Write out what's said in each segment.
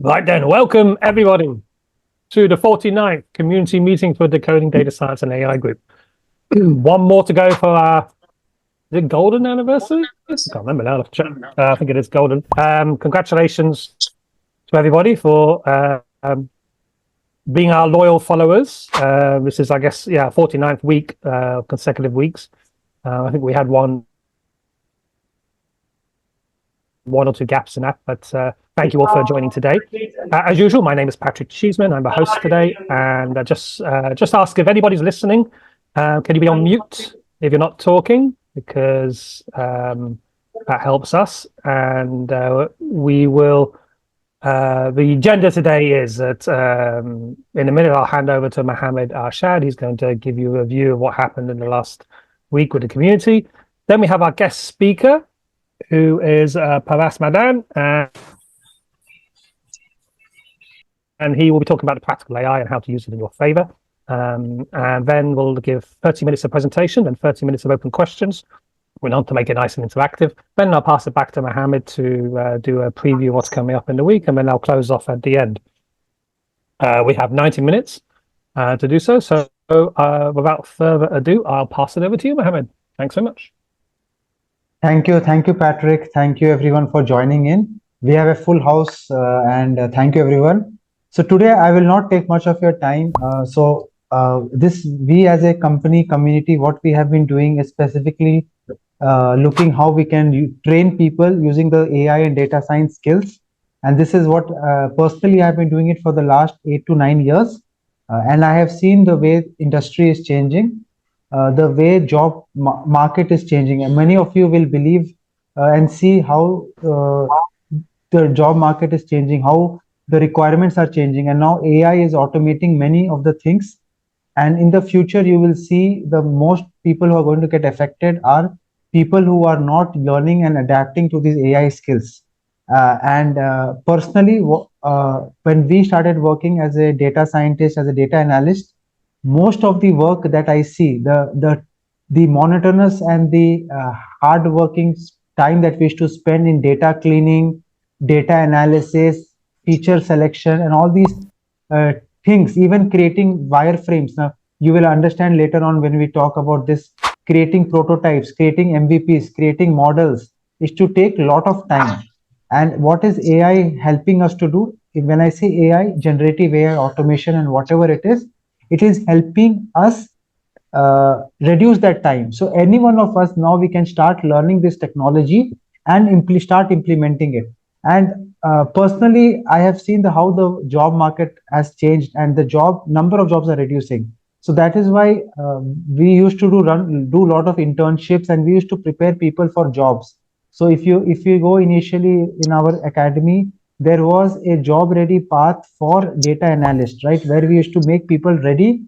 Right then, welcome everybody to the 49th Community Meeting for Decoding Data Science and AI Group. One more to go for our, is it golden anniversary? I can't remember now. I think it is golden. Congratulations to everybody for being our loyal followers. This is, I guess, 49th week, consecutive weeks. I think we had one or two gaps in that, but thank you all for joining today. As usual, my name is Patrick Cheeseman. I'm the host today, and just ask if anybody's listening. Can you be on mute if you're not talking, because that helps us. And we will. The agenda today is that in a minute I'll hand over to Mohammed Arshad. He's going to give you a view of what happened in the last week with the community. Then we have our guest speaker, who is Paras Madan, and he will be talking about the practical AI and how to use it in your favor. And then we'll give 30 minutes of presentation and 30 minutes of open questions. We want to make it nice and interactive. Then I'll pass it back to Mohammed to do a preview of what's coming up in the week, and then I'll close off at the end. We have 90 minutes to do so. So without further ado, I'll pass it over to you, Mohammed. Thanks so much. Thank you, Patrick. Thank you, everyone, for joining in. We have a full house, and thank you, everyone. So today, I will not take much of your time. We as a community, what we have been doing is specifically looking how we can train people using the AI and data science skills. And this is what personally I've been doing it for the last 8 to 9 years. And I have seen the way industry is changing. The way job market is changing, and many of you will believe and see how the job market is changing, how the requirements are changing, and now AI is automating many of the things. And in the future, you will see the most people who are going to get affected are people who are not learning and adapting to these AI skills. Personally, when we started working as a data scientist, as a data analyst, most of the work that I see, the monotonous and the hard working time that we used to spend in data cleaning, data analysis, feature selection, and all these things, even creating wireframes. Now, you will understand later on when we talk about this, creating prototypes, creating MVPs, creating models, is to take a lot of time. And what is AI helping us to do? When I say AI, generative AI, automation, and whatever it is helping us reduce that time. So any one of us now, we can start learning this technology and start implementing it. And personally, I have seen how the job market has changed, and the number of jobs are reducing. So that is why we used to do a lot of internships, and we used to prepare people for jobs. So if you go initially in our academy, there was a job-ready path for data analyst, right? Where we used to make people ready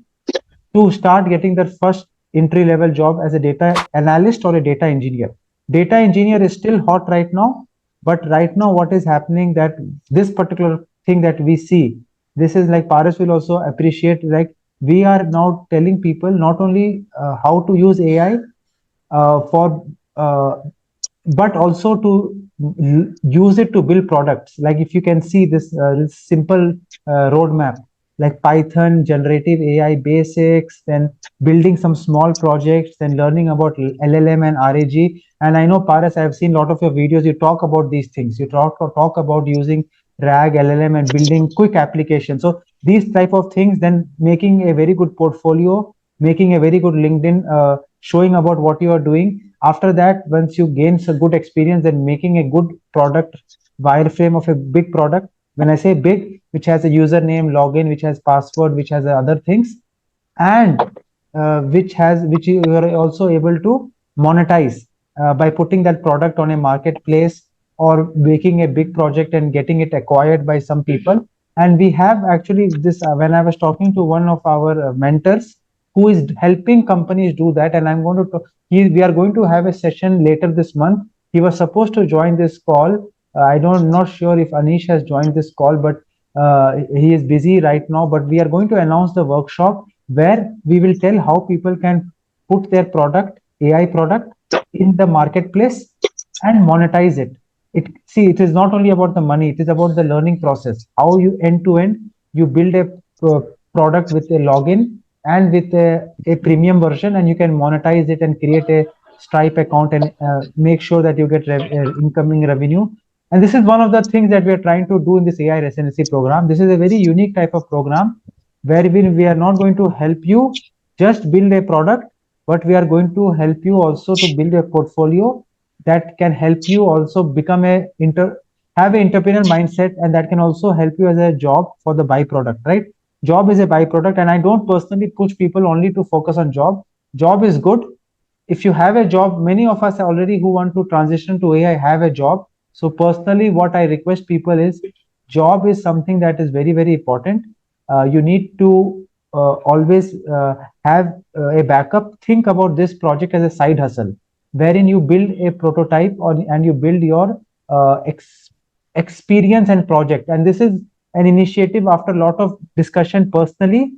to start getting their first entry-level job as a data analyst or a data engineer. Data engineer is still hot right now, but right now what is happening, that this particular thing that we see, this is like Paras will also appreciate, like we are now telling people not only how to use AI but also to use it to build products. Like if you can see this simple roadmap, like Python, generative AI basics, then building some small projects, then learning about LLM and RAG. And I know, Paras, I've seen a lot of your videos. You talk about these things. You talk about using RAG, LLM, and building quick applications. So these type of things, then making a very good portfolio, making a very good LinkedIn, showing about what you are doing. After that, once you gain some good experience, then making a good product, wireframe of a big product. When I say big, which has a username, login, which has password, which has other things, and which you are also able to monetize by putting that product on a marketplace or making a big project and getting it acquired by some people. And we have actually this, when I was talking to one of our mentors who is helping companies do that, and I'm going to talk, we are going to have a session later this month. He was supposed to join this call. Not sure if Anish has joined this call, but he is busy right now. But we are going to announce the workshop where we will tell how people can put their product, AI product, in the marketplace and monetize it. it is not only about the money, it is about the learning process. How you end to end, you build a product with a login and with a premium version, and you can monetize it and create a Stripe account and make sure that you get incoming revenue. And this is one of the things that we are trying to do in this AI residency program. This is a very unique type of program where we are not going to help you just build a product, but we are going to help you also to build a portfolio that can help you also become have an entrepreneur mindset, and that can also help you as a job for the byproduct, right? Job is a byproduct, and I don't personally push people only to focus on job. Job is good. If you have a job, many of us already who want to transition to AI have a job. So personally, what I request people is, job is something that is very, very important. You need to always have a backup. Think about this project as a side hustle, wherein you build a prototype and you build your experience and project. And this is an initiative after a lot of discussion personally,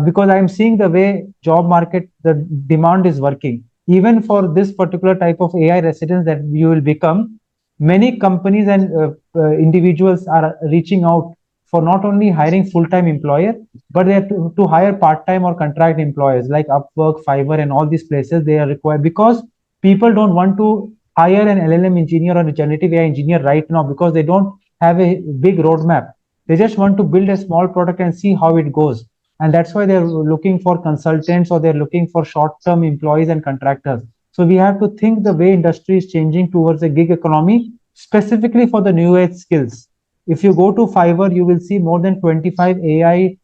because I'm seeing the way job market, the demand is working. Even for this particular type of AI residence that you will become, many companies and individuals are reaching out for not only hiring full-time employer, but they are to hire part-time or contract employers like Upwork, Fiverr, and all these places. They are required because people don't want to hire an LLM engineer or a generative AI engineer right now because they don't have a big roadmap. They just want to build a small product and see how it goes. And that's why they're looking for consultants, or they're looking for short-term employees and contractors. So we have to think the way industry is changing towards a gig economy, specifically for the new age skills. If you go to Fiverr, you will see more than 25 AI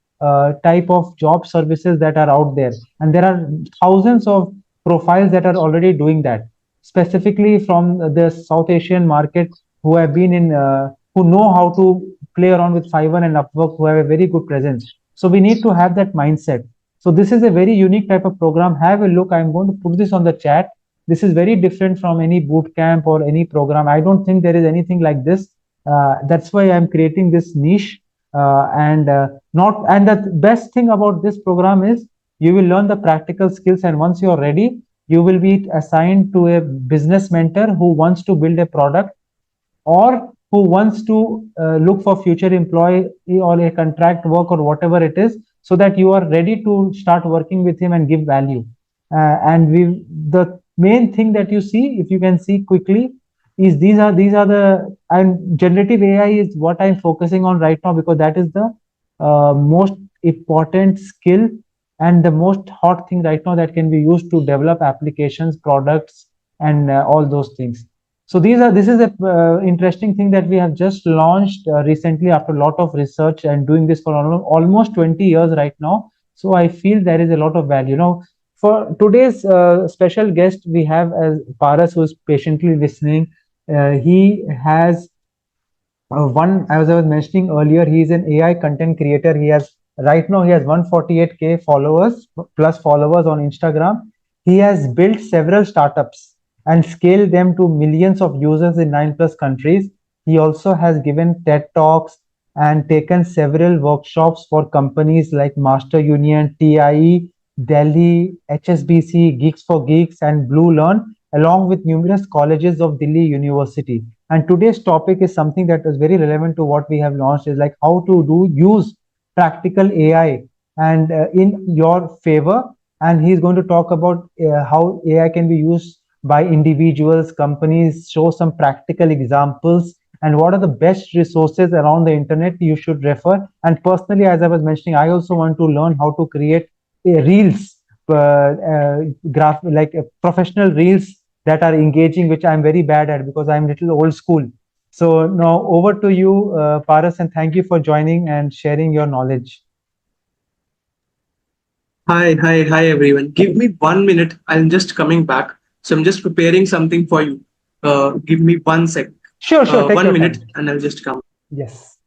type of job services that are out there. And there are thousands of profiles that are already doing that, specifically from the South Asian market, who have been in, who know how to play around with Fiverr and Upwork, who have a very good presence. So we need to have that mindset. So this is a very unique type of program. Have a look. I'm going to put this on the chat. This is very different from any boot camp or any program. I don't think there is anything like this. That's why I'm creating this niche. And the best thing about this program is you will learn the practical skills, and once you're ready, you will be assigned to a business mentor who wants to build a product, or who wants to look for future employee or a contract work or whatever it is, so that you are ready to start working with him and give value. And the main thing that you see, if you can see quickly, is these are the, and generative AI is what I'm focusing on right now, because that is the most important skill and the most hot thing right now that can be used to develop applications, products, and all those things. So this is a interesting thing that we have just launched recently after a lot of research and doing this for almost 20 years right now. So I feel there is a lot of value. Now, for today's special guest, we have as Paras, who is patiently listening. He has one, as I was mentioning earlier, he is an AI content creator. He has right now he has 148K followers plus followers on Instagram. He has built several startups and scaled them to millions of users in 9+ countries. He also has given TED Talks and taken several workshops for companies like Master Union, TIE, Delhi, HSBC, Geeks for Geeks, and Blue Learn, along with numerous colleges of Delhi University. And today's topic is something that is very relevant to what we have launched, is like how to use practical AI and in your favor. And he's going to talk about how AI can be used by individuals, companies, show some practical examples, and what are the best resources around the internet you should refer. And personally, as I was mentioning, I also want to learn how to create reels, graph, like professional reels that are engaging, which I'm very bad at because I'm a little old school. So now over to you, Paras, and thank you for joining and sharing your knowledge. Hi, everyone. Give me 1 minute. I'm just coming back. So I'm just preparing something for you. Give me 1 sec. Sure, take 1 minute, time. and I'll just come. Yes.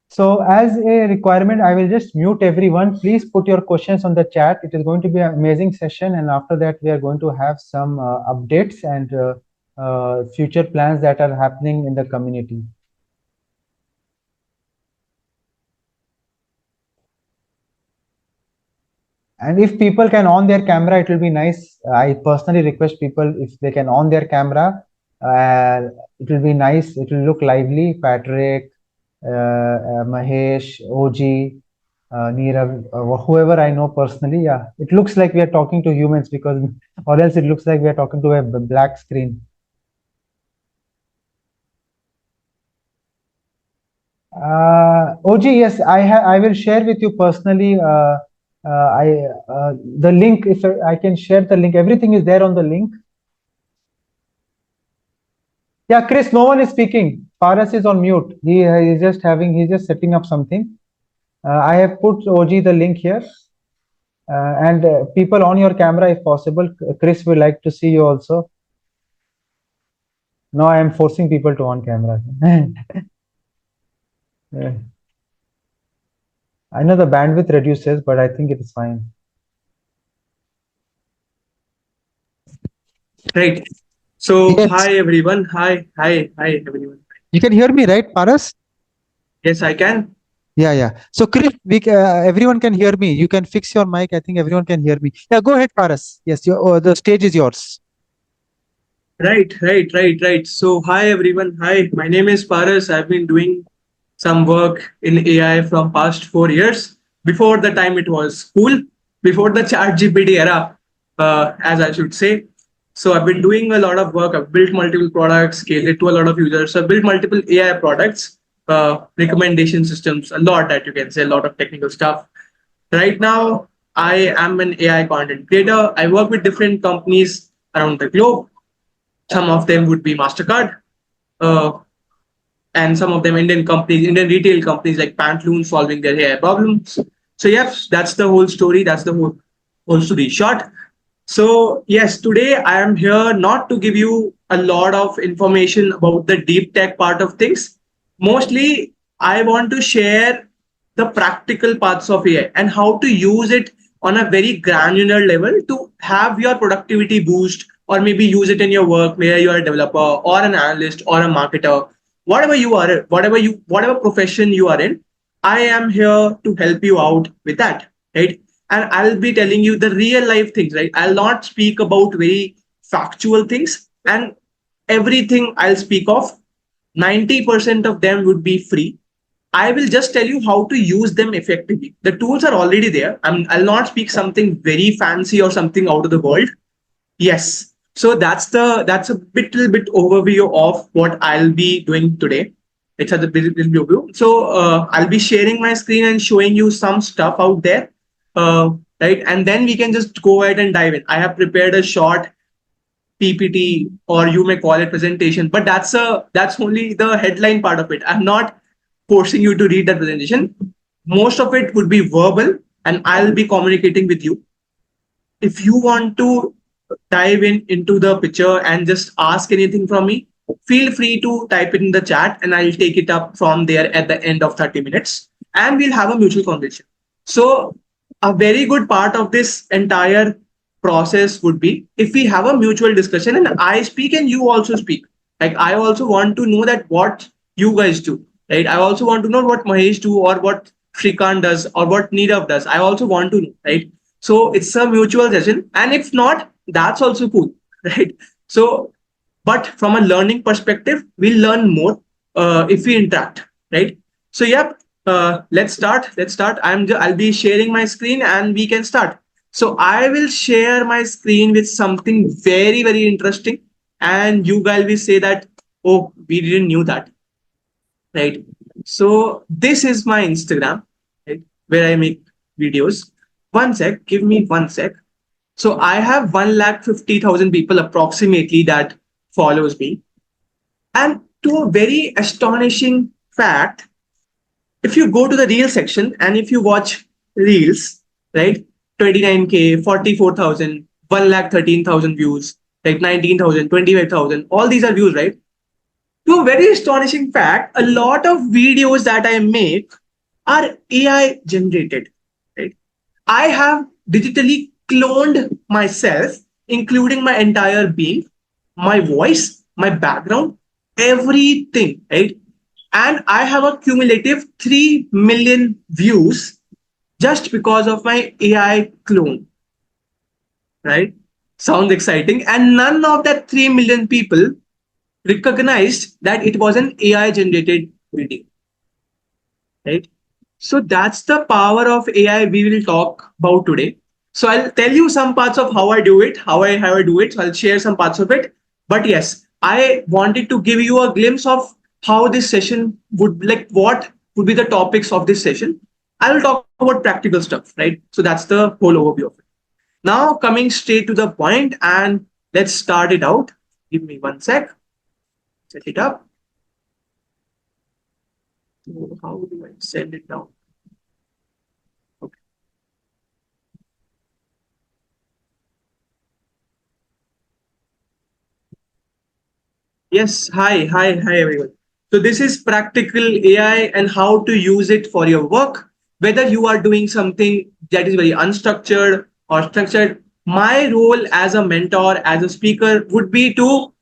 So as a requirement, I will just mute everyone. Please put your questions on the chat. It is going to be an amazing session. And after that, we are going to have some updates and future plans that are happening in the community. And if people can on their camera, it will be nice. I personally request people, if they can on their camera It will be nice. It will look lively. Patrick, Mahesh, OG, Neerav, whoever I know personally. Yeah, it looks like we are talking to humans because, or else it looks like we are talking to a black screen. OG, yes, I will share with you personally. The link, if I can share the link, everything is there on the link. Yeah, Chris, no one is speaking. Paras is on mute. He's just setting up something. I have put OG the link here. And people on your camera, if possible. Chris would like to see you also. No, I am forcing people to on camera. I know the bandwidth reduces, but I think it is fine. Right. So, Yes. hi everyone. Hi everyone. You can hear me, right, Paras? Yes, I can. Yeah. So, Chris, everyone can hear me. You can fix your mic. I think everyone can hear me. Yeah, go ahead, Paras. Yes, the stage is yours. Right. So, hi everyone. Hi, my name is Paras. I've been doing some work in AI from past 4 years. Before the time it was cool, before the chat GPT era, as I should say. So I've been doing a lot of work. I've built multiple products, scaled it to a lot of users. So I've built multiple AI products, recommendation systems, a lot that you can say, a lot of technical stuff. Right now, I am an AI content creator. I work with different companies around the globe. Some of them would be MasterCard, uh, and some of them Indian companies, Indian retail companies like Pantaloons solving their AI problems. So yes, that's the whole story. That's the whole story short. So yes, today I am here not to give you a lot of information about the deep tech part of things. Mostly, I want to share the practical parts of AI and how to use it on a very granular level to have your productivity boost, or maybe use it in your work, whether you are a developer or an analyst or a marketer, whatever you are, whatever profession you are in. I am here to help you out with that, right? And I'll be telling you the real life things, right? I'll not speak about very factual things, and everything I'll speak of, 90% of them would be free. I will just tell you how to use them effectively. The tools are already there. I'll not speak something very fancy or something out of the world. Yes. So that's a little bit overview of what I'll be doing today. It's a little overview. So I'll be sharing my screen and showing you some stuff out there, right? And then we can just go ahead and dive in. I have prepared a short PPT, or you may call it presentation, but that's only the headline part of it. I'm not forcing you to read that presentation. Most of it would be verbal, and I'll be communicating with you. If you want to dive into the picture and just ask anything from me, feel free to type it in the chat and I'll take it up from there at the end of 30 minutes and we'll have a mutual conversation. So a very good part of this entire process would be if we have a mutual discussion and I speak and you also speak. Like I also want to know that what you guys do, right? I also want to know what Mahesh do, or what Shrikant does, or what Neerav does. I also want to know, right? So it's a mutual session. And if not, that's also cool, right? So, but from a learning perspective, we'll learn more if we interact, right? So, yep, let's start. I'll be sharing my screen and we can start. So I will share my screen with something very, very interesting. And you guys will say that, oh, we didn't knew that, right? So this is my Instagram, right, where I make videos. One sec, give me one sec. So I have 150,000 people approximately that follows me. And to a very astonishing fact, if you go to the reel section and if you watch reels, right, 29K, 44,000, 113,000 views, like 19,000, 25,000, all these are views, right? To a very astonishing fact, a lot of videos that I make are AI generated, right? I have digitally cloned myself, including my entire being, my voice, my background, everything, right? And I have a cumulative 3 million views just because of my AI clone, right? Sounds exciting. And none of that 3 million people recognized that it was an AI generated video, right? So that's the power of AI we will talk about today. So I'll tell you some parts of how I do it, how I do it. So I'll share some parts of it. But yes, I wanted to give you a glimpse of how this session would, like, what would be the topics of this session. I will talk about practical stuff, right? So that's the whole overview of it. Now coming straight to the point, and let's start it out. Give me one sec. Set it up. So how do I send it down? Okay. Yes, hi everyone. So this is practical AI and how to use it for your work. Whether you are doing something that is very unstructured or structured, my role as a mentor, as a speaker would be to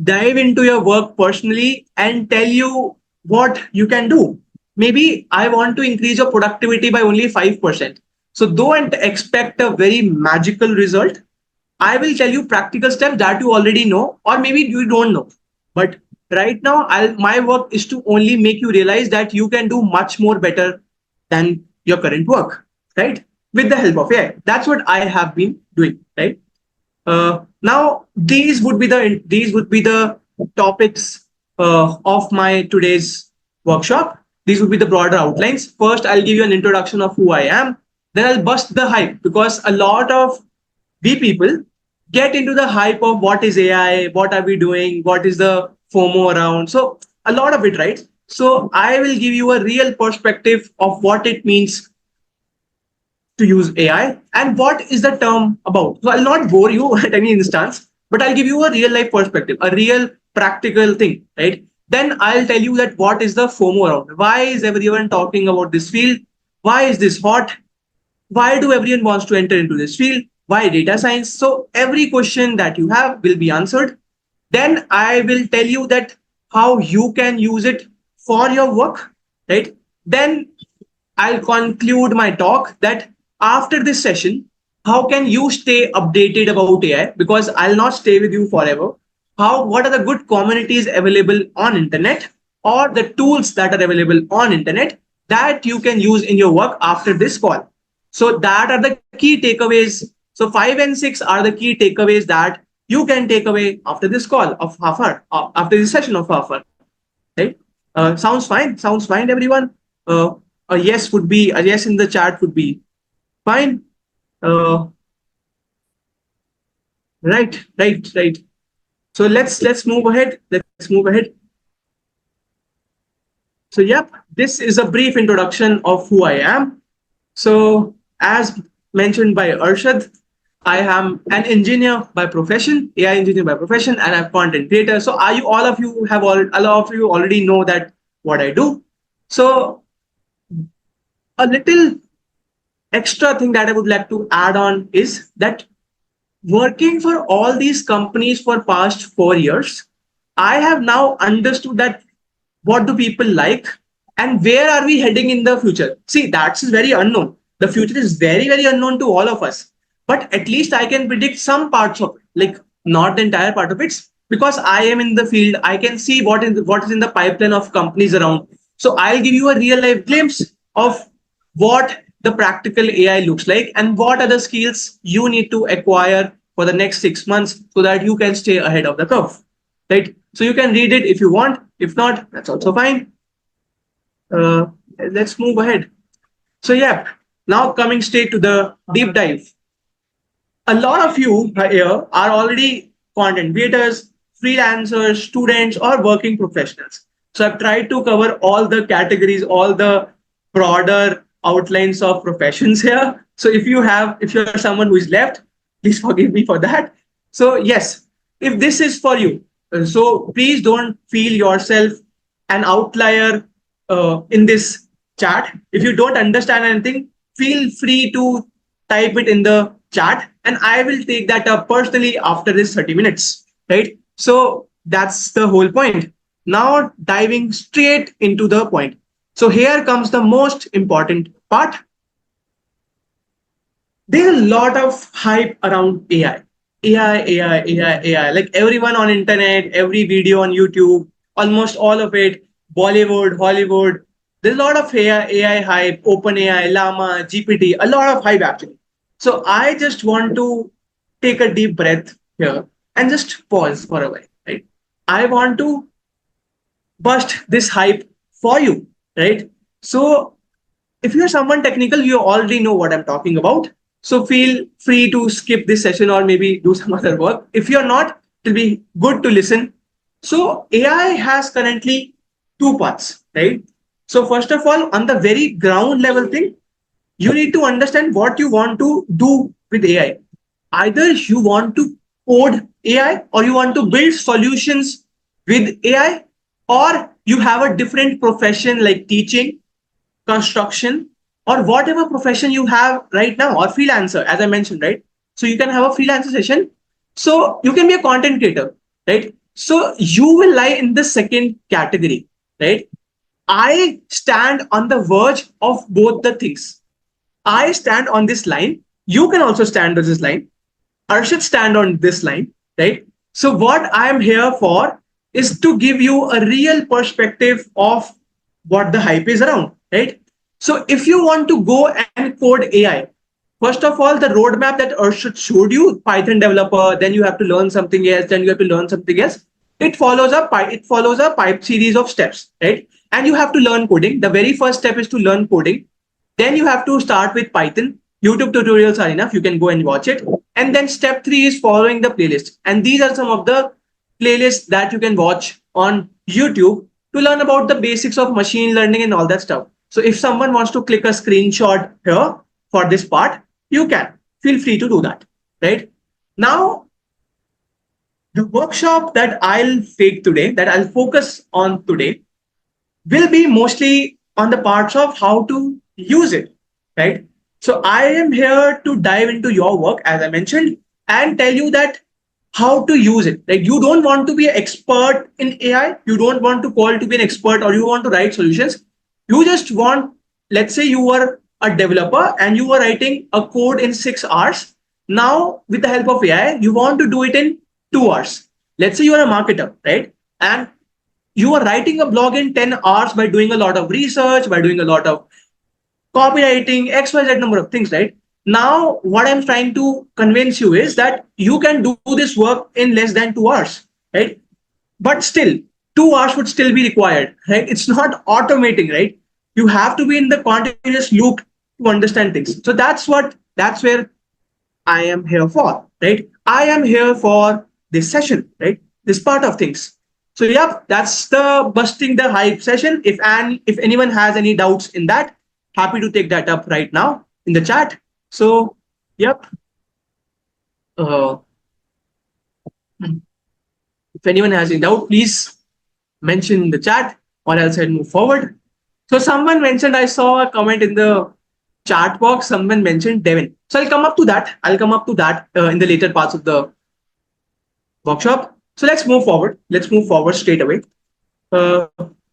dive into your work personally and tell you what you can do. Maybe I want to increase your productivity by only 5%. So don't expect a very magical result. I will tell you practical steps that you already know, or maybe you don't know. But right now, my work is to only make you realize that you can do much more better than your current work, right? With the help of AI. That's what I have been doing, right? Now these would be the topics of my today's workshop. These would be the broader outlines. First, I'll give you an introduction of who I am. Then I'll bust the hype, because a lot of we people get into the hype of what is AI, what are we doing, what is the FOMO around. So a lot of it, right? So I will give you a real perspective of what it means to use AI and what is the term about. So I'll not bore you at any instance, but I'll give you a real life perspective, a real practical thing, right? Then I'll tell you that what is the FOMO around. Why is everyone talking about this field? Why is this hot? Why do everyone wants to enter into this field? Why data science? So every question that you have will be answered. Then I will tell you that how you can use it for your work, right? Then I'll conclude my talk that after this session, how can you stay updated about AI? Because I'll not stay with you forever. What are the good communities available on internet, or the tools that are available on internet that you can use in your work after this call? So that are the key takeaways. So 5 and 6 are the key takeaways that you can take away after this call of half hour, after this session of half hour, right? Sounds fine. Sounds fine, everyone. A yes would be a yes in the chat would be fine. Right. So let's move ahead. Let's move ahead. So yep, this is a brief introduction of who I am. So as mentioned by Arshad, I am an engineer by profession, AI engineer by profession, and I'm content creator. So are you all of you already know that what I do? So a little extra thing that I would like to add on is that working for all these companies for past 4 years, I have now understood that what do people like and where are we heading in the future. See, that's very unknown. The future is very unknown to all of us, but at least I can predict some parts of it, like not the entire part of it, because I am in the field. I can see what is in the pipeline of companies around. So I'll give you a real life glimpse of what the practical AI looks like and what are the skills you need to acquire for the next 6 months so that you can stay ahead of the curve, right? So you can read it if you want. If not, that's also fine. Let's move ahead. So yeah, now coming straight to the deep dive. A lot of you here are already content creators, freelancers, students, or working professionals. So I've tried to cover all the categories, all the broader outlines of professions here. So if you're someone who is left, please forgive me for that. So yes, if this is for you, so please don't feel yourself an outlier in this chat. If you don't understand anything, feel free to type it in the chat and I will take that up personally after this 30 minutes, right? So that's the whole point. Now diving straight into the point. So here comes the most important part. There's a lot of hype around AI. AI. Like everyone on internet, every video on YouTube, almost all of it, Bollywood, Hollywood. There's a lot of AI hype, OpenAI, Llama, GPT, a lot of hype actually. So I just want to take a deep breath here and just pause for a while, right? I want to bust this hype for you, right? So if you're someone technical, you already know what I'm talking about. So feel free to skip this session or maybe do some other work. If you're not, it'll be good to listen. So AI has currently two parts, right? So first of all, on the very ground level thing, you need to understand what you want to do with AI. Either you want to code AI or you want to build solutions with AI, or you have a different profession like teaching, construction, or whatever profession you have right now, or freelancer, as I mentioned, right? So you can have a freelancer session. So you can be a content creator, right? So you will lie in the second category, right? I stand on the verge of both the things. I stand on this line. You can also stand on this line. Arshad stand on this line, right? So what I am here for is to give you a real perspective of what the hype is around, right? So if you want to go and code AI, first of all, the roadmap that Arshad showed you, Python developer, then you have to learn something else, then you have to learn something else. It follows a pipe series of steps, right? And you have to learn coding. The very first step is to learn coding. Then you have to start with Python. YouTube tutorials are enough. You can go and watch it. And then step 3 is following the playlist. And these are some of the playlists that you can watch on YouTube to learn about the basics of machine learning and all that stuff. So if someone wants to click a screenshot here for this part, you can. Feel free to do that, right? Now, the workshop that I'll take today, that I'll focus on today, will be mostly on the parts of how to use it, right? So I am here to dive into your work, as I mentioned, and tell you that how to use it. Like you don't want to be an expert in AI, you don't want to call to be an expert, or you want to write solutions. You just want, let's say you were a developer and you were writing a code in 6 hours. Now, with the help of AI, you want to do it in 2 hours. Let's say you are a marketer, right? And you are writing a blog in 10 hours by doing a lot of research, by doing a lot of copywriting, XYZ number of things, right? Now, what I'm trying to convince you is that you can do this work in less than 2 hours, right? But still, 2 hours would still be required, right? It's not automating, right? You have to be in the continuous loop to understand things. So that's where I am here for, right? I am here for this session, right? This part of things. So yep, that's the busting the hype session. If anyone has any doubts in that, happy to take that up right now in the chat. So yep. If anyone has any doubt, please mention in the chat, or else I'll move forward. So someone mentioned, I saw a comment in the chat box, someone mentioned Devin. So I'll come up to that. In the later parts of the workshop. So let's move forward. Let's move forward straight away.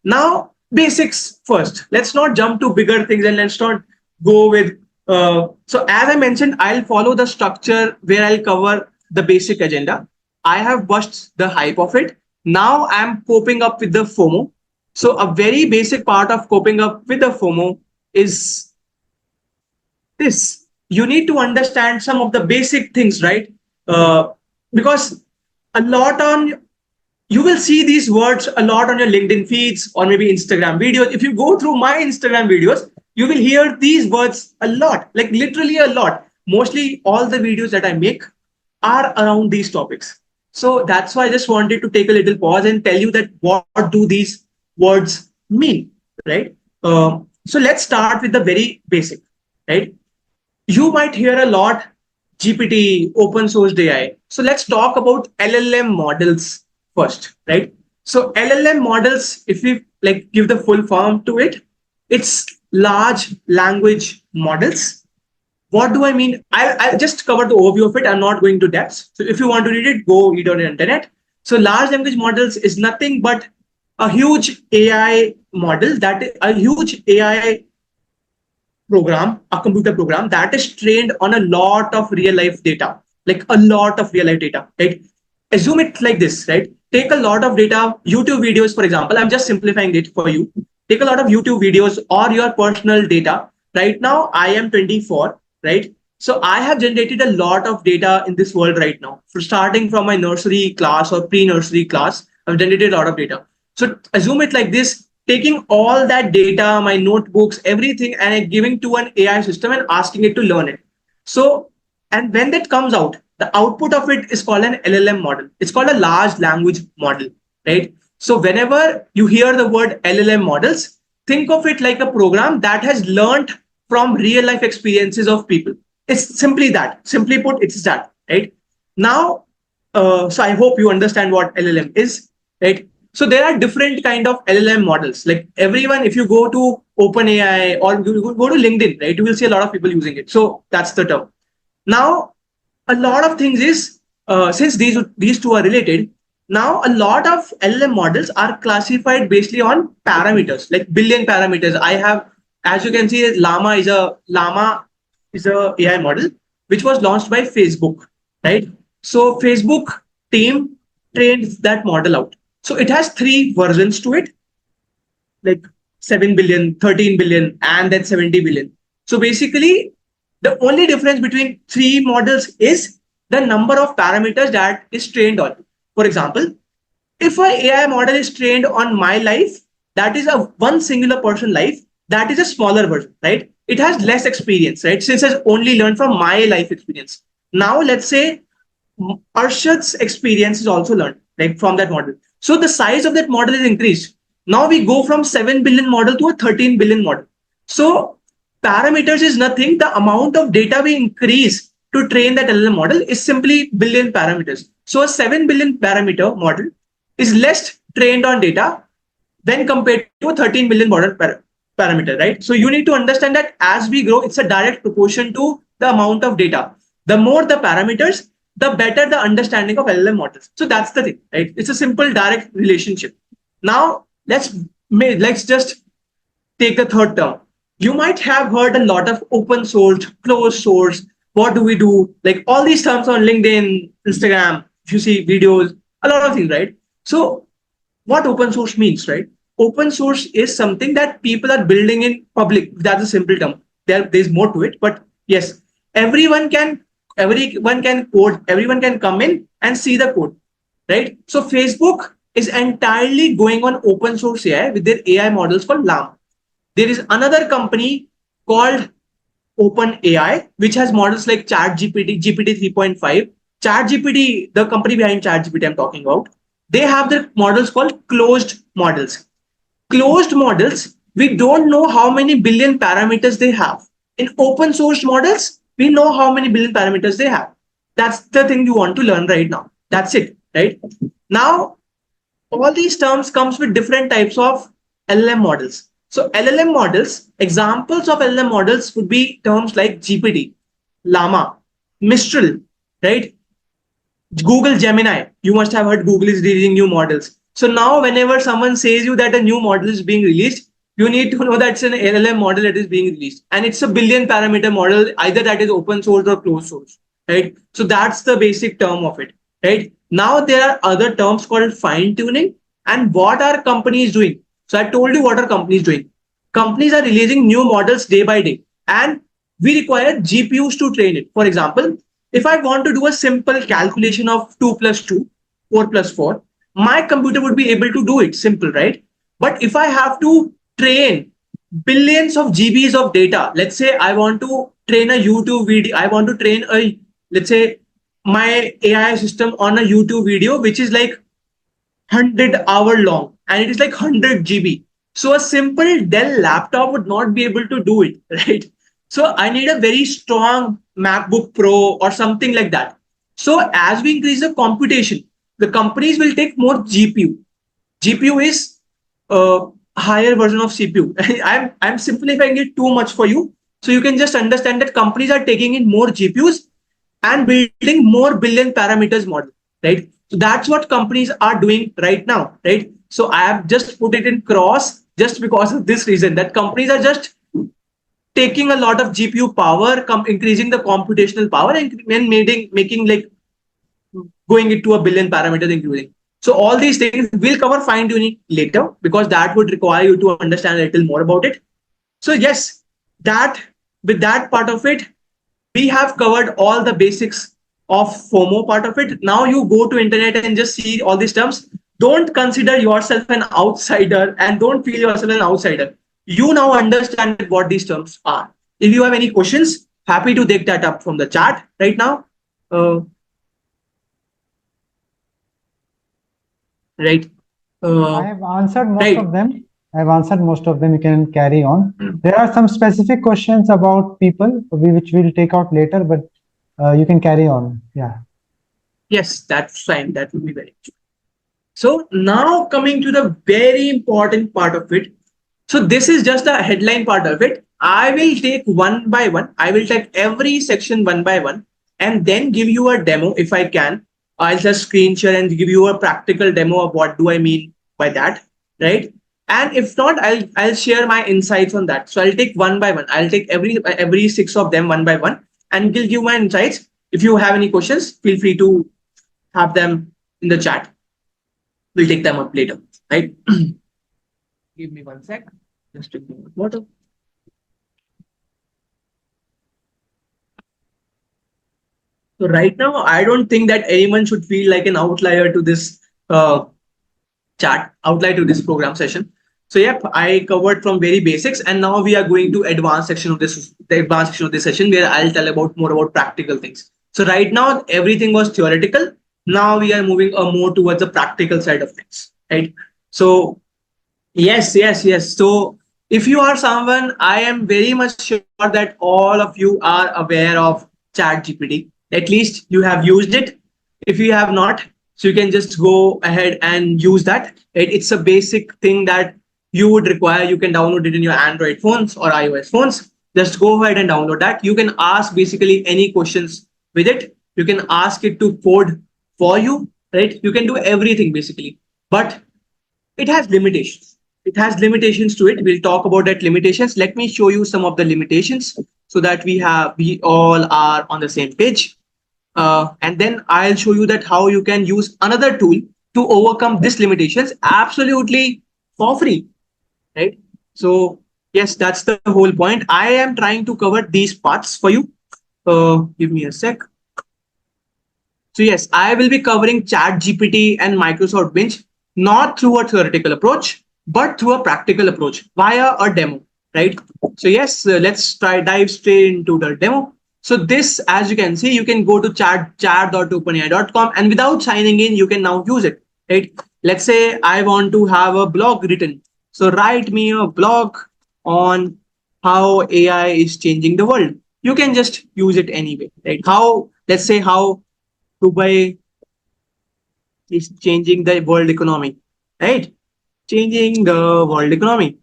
Now, basics first. Let's not jump to bigger things and let's not go with. So as I mentioned, I'll follow the structure where I'll cover the basic agenda. I have bust the hype of it. Now I'm coping up with the FOMO. So a very basic part of coping up with the FOMO is this. You need to understand some of the basic things, right? Because you will see these words a lot on your LinkedIn feeds or maybe Instagram videos. If you go through my Instagram videos, you will hear these words a lot, like literally a lot. Mostly all the videos that I make are around these topics. So that's why I just wanted to take a little pause and tell you that what do these words mean, right? So let's start with the very basic, right? You might hear a lot GPT, open source AI. So let's talk about LLM models first, right? So LLM models, if we like give the full form to it, it's large language models. What do I mean? I'll just cover the overview of it. I'm not going to depths. So if you want to read it, go read on the internet. So large language models is nothing but a huge AI model, that is a huge AI program, a computer program that is trained on a lot of real life data. like a lot of real life data, right? Assume it like this, right? Take a lot of data, YouTube videos, for example. I'm just simplifying it for you. Take a lot of YouTube videos or your personal data. Right now, I am 24, right? So I have generated a lot of data in this world right now. For starting from my nursery class or pre-nursery class, I've generated a lot of data. So assume it like this, taking all that data, my notebooks, everything, and giving to an AI system and asking it to learn it. So, and when that comes out, the output of it is called an LLM model. It's called a large language model, right? So whenever you hear the word LLM models, think of it like a program that has learned from real life experiences of people. It's simply that. Simply put, it's that, right? Now, so I hope you understand what LLM is, right? So there are different kind of LLM models. Like everyone, if you go to OpenAI or you go to LinkedIn, right, you will see a lot of people using it. So that's the term. Now, a lot of things is since these two are related. Now, a lot of LLM models are classified basically on parameters, like billion parameters. I have, as you can see, Llama is a AI model which was launched by Facebook, right? So Facebook team trained that model out. So it has three versions to it, like 7 billion, 13 billion, and then 70 billion. So basically, the only difference between three models is the number of parameters that is trained on. For example, if an AI model is trained on my life, that is a one singular person life, that is a smaller version, right? It has less experience, right? Since it's only learned from my life experience. Now, let's say Arshad's experience is also learned, like from that model. So the size of that model is increased. Now we go from 7 billion model to a 13 billion model. So parameters is nothing. The amount of data we increase to train that LLM model is simply billion parameters. So a 7 billion parameter model is less trained on data when compared to a 13 billion model parameter, right? So you need to understand that as we grow, it's a direct proportion to the amount of data. The more the parameters, the better the understanding of LLM models. So that's the thing, right? It's a simple direct relationship. Now let's just take the third term. You might have heard a lot of open source, closed source. What do we do? Like all these terms on LinkedIn, Instagram, if you see videos, a lot of things, right? So what open source means, right? Open source is something that people are building in public. That's a simple term. There's more to it, but yes, everyone can code, everyone can come in and see the code, right? So Facebook is entirely going on open source AI with their AI models called Llama. There is another company called OpenAI, which has models like ChatGPT, GPT 3.5. ChatGPT, the company behind ChatGPT I'm talking about, they have their models called closed models. Closed models, we don't know how many billion parameters they have. In open source models, we know how many billion parameters they have. That's the thing you want to learn right now. That's it, right? Now, all these terms comes with different types of LLM models. So LLM models, examples of LLM models would be terms like GPT, Llama, Mistral, right? Google Gemini. You must have heard Google is releasing new models. So now whenever someone says you that a new model is being released, you need to know that it's an LLM model that is being released. And it's a billion parameter model, either that is open source or closed source, right? So that's the basic term of it, right? Now there are other terms called fine tuning. And what are companies doing? So I told you what are companies doing. Companies are releasing new models day by day. And we require GPUs to train it. For example, if I want to do a simple calculation of 2 plus 2, 4 plus 4, my computer would be able to do it, simple, right? But if I have to train billions of GBs of data, let's say I want to train a YouTube video, I want to train a, let's say, my AI system on a YouTube video, which is like 100-hour long and it is like 100 GB. So a simple Dell laptop would not be able to do it, right? So I need a very strong MacBook Pro or something like that. So as we increase the computation, the companies will take more GPU. GPU is a higher version of CPU. I'm simplifying it too much for you. So you can just understand that companies are taking in more GPUs and building more billion parameters model, right? So that's what companies are doing right now, right? So I have just put it in cross just because of this reason that companies are just taking a lot of GPU power, increasing the computational power, and making like going into a billion parameters including. So all these things we'll cover fine tuning later because that would require you to understand a little more about it. So yes, that with that part of it, we have covered all the basics of FOMO part of it. Now you go to internet and just see all these terms. Don't consider yourself an outsider and don't feel yourself an outsider. You now understand what these terms are. If you have any questions, happy to take that up from the chat right now. Right. I have answered most right. of them. I've answered most of them. You can carry on. There are some specific questions about people which we'll take out later, but you can carry on. Yeah. Yes, that's fine. That would be very good. So now coming to the very important part of it. So this is just the headline part of it. I will take one by one. I will take every section one by one and then give you a demo if I can. I'll just screen share and give you a practical demo of what do I mean by that, right? And if not, I'll share my insights on that. So I'll take one by one. I'll take every six of them one by one and give you my insights. If you have any questions, feel free to have them in the chat. We'll take them up later, right? Give me 1 sec. Just drinking water. So right now, I don't think that anyone should feel like an outlier to this outlier to this program session. So yep, I covered from very basics, and now we are going to advanced section of this, the advanced section of this session where I'll tell about more about practical things. So right now, everything was theoretical. Now we are moving more towards the practical side of things, right? So yes. So if you are someone, I am very much sure that all of you are aware of ChatGPT. At least you have used it. If you have not, so you can just go ahead and use that. It's a basic thing that you would require. You can download it in your Android phones or iOS phones. Just go ahead and download that. You can ask basically any questions with it. You can ask it to code for you, right? You can do everything basically, but it has limitations. It has limitations to it. We'll talk about that limitations. Let me show you some of the limitations so that we all are on the same page. And then I'll show you that how you can use another tool to overcome these limitations absolutely for free, right? So yes, that's the whole point. I am trying to cover these parts for you. Give me a sec. So yes, I will be covering ChatGPT and Microsoft Bing, not through a theoretical approach, but through a practical approach via a demo, right? So yes, let's dive straight into the demo. So this, as you can see, you can go to chat.openai.com and without signing in, you can now use it, right? Let's say I want to have a blog written. So write me a blog on how AI is changing the world. You can just use it anyway, right? Let's say how Dubai is changing the world economy, right? Changing the world economy.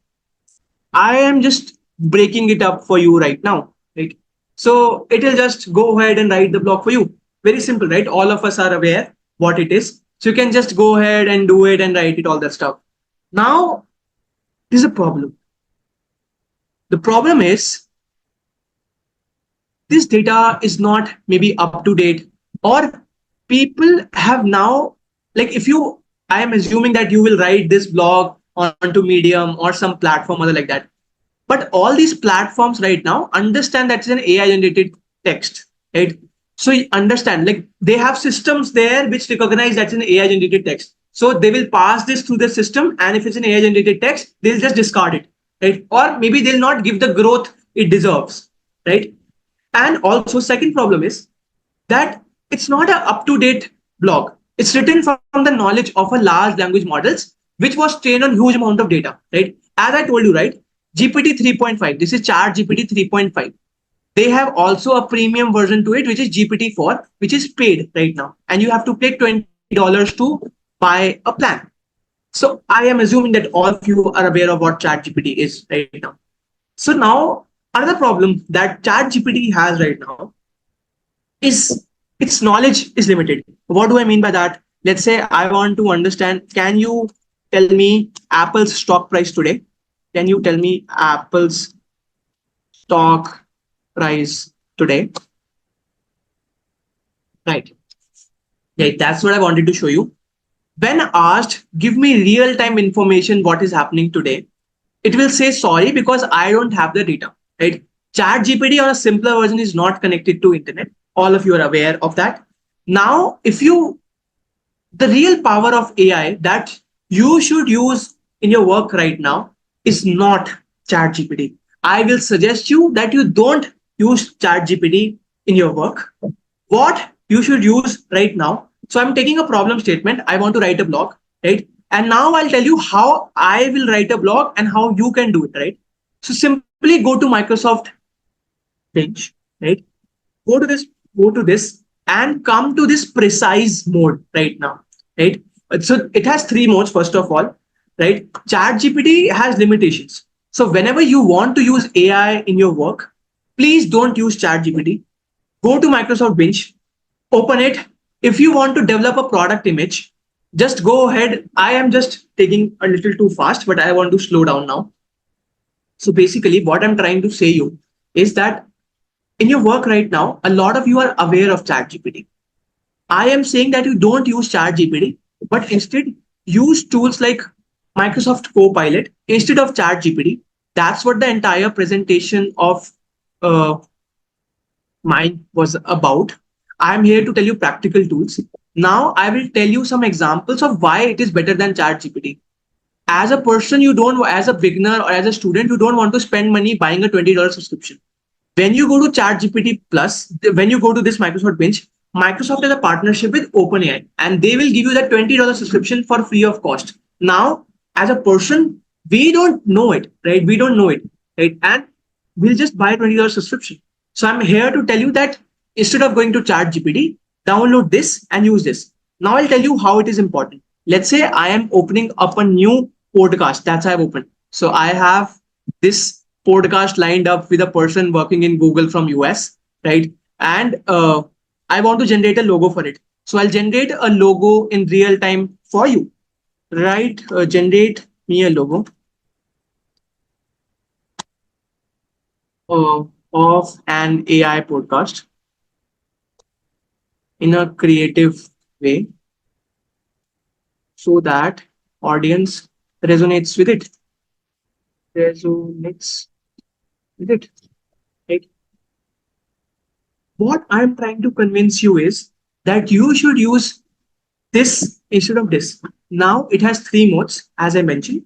I am just breaking it up for you right now, right? So it will just go ahead and write the blog for you. Very simple, right? All of us are aware what it is. So you can just go ahead and do it and write it, all that stuff. Now, there's a problem. The problem is this data is not maybe up to date, or people have now, like I am assuming that you will write this blog onto Medium or some platform other like that. But all these platforms right now understand that it's an AI generated text, right? So you understand, like they have systems there which recognize that's an AI generated text. So they will pass this through the system, and if it's an AI generated text, they'll just discard it, right? Or maybe they'll not give the growth it deserves, right? And also, second problem is that it's not an up-to-date blog. It's written from the knowledge of a large language models, which was trained on huge amount of data, right? As I told you, right? GPT 3.5, this is ChatGPT 3.5. They have also a premium version to it, which is GPT-4, which is paid right now. And you have to pay $20 to buy a plan. So I am assuming that all of you are aware of what ChatGPT is right now. So now, another problem that ChatGPT has right now is its knowledge is limited. What do I mean by that? Let's say I want to understand, can you tell me Apple's stock price today? Can you tell me Apple's stock price today. Right. Yeah, that's what I wanted to show you. When asked, give me real-time information what is happening today, it will say sorry because I don't have the data. Right? Chat GPT or a simpler version is not connected to internet. All of you are aware of that. Now, the real power of AI that you should use in your work right now is not chat GPT. I will suggest you that you don't use chat GPT in your work. What you should use right now. So I'm taking a problem statement. I want to write a blog, right? And now I'll tell you how I will write a blog and how you can do it, right? So simply go to Microsoft Binge, right? Go to this, go to this, and come to this precise mode right now, right? So it has three modes, first of all, right? Chat GPT has limitations. So whenever you want to use AI in your work, please don't use Chat GPT. Go to Microsoft Binge, open it. If you want to develop a product image, just go ahead. I am just taking a little too fast, but I want to slow down now. So basically, what I'm trying to say you is that in your work right now, a lot of you are aware of ChatGPT. I am saying that you don't use ChatGPT, but instead use tools like Microsoft Copilot instead of ChatGPT. That's what the entire presentation of uh, mine was about. I'm here to tell you practical tools. Now I will tell you some examples of why it is better than ChatGPT. As a person, you don't, as a beginner or as a student, you don't want to spend money buying a $20 subscription. When you go to ChatGPT Plus, when you go to this Microsoft Bench, Microsoft has a partnership with OpenAI, and they will give you that $20 subscription for free of cost. Now, as a person, we don't know it, right? We don't know it, right? And we'll just buy a $20 subscription. So I'm here to tell you that instead of going to ChatGPT, download this and use this. Now I'll tell you how it is important. Let's say I am opening up a new podcast. That's I've opened. So I have this podcast lined up with a person working in Google from US, right? And I want to generate a logo for it. So I'll generate a logo in real time for you, right? Generate me a logo of an AI podcast in a creative way so that audience resonates with it. Resonates with it. Right? What I'm trying to convince you is that you should use this instead of this. Now it has three modes, as I mentioned: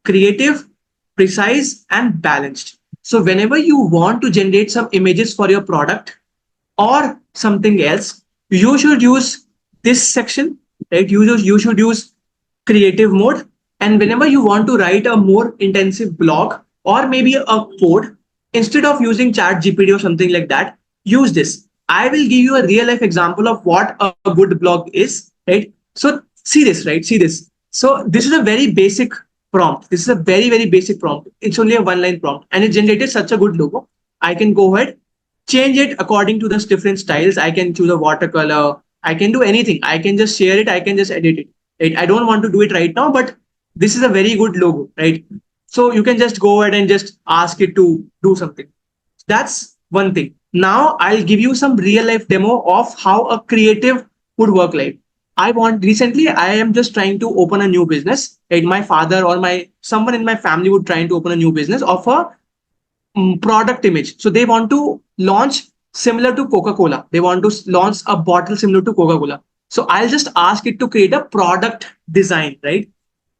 creative, precise, and balanced. So whenever you want to generate some images for your product or something else, you should use this section, right? You should use creative mode. And whenever you want to write a more intensive blog or maybe a code, instead of using chat GPT or something like that, use this. I will give you a real life example of what a good blog is, right? So see this, right? See this. So this is a very basic prompt. This is a very, very basic prompt. It's only a one line prompt and it generated such a good logo. I can go ahead, change it according to the different styles. I can choose a watercolor. I can do anything. I can just share it. I can just edit it. Right? I don't want to do it right now, but this is a very good logo, right? So you can just go ahead and just ask it to do something. That's one thing. Now I'll give you some real life demo of how a creative would work like. Recently I am just trying to open a new business. Right? My father or someone in my family would trying to open a new business of a product image. So they want to launch similar to Coca-Cola. They want to launch a bottle similar to Coca-Cola. So I'll just ask it to create a product design, right?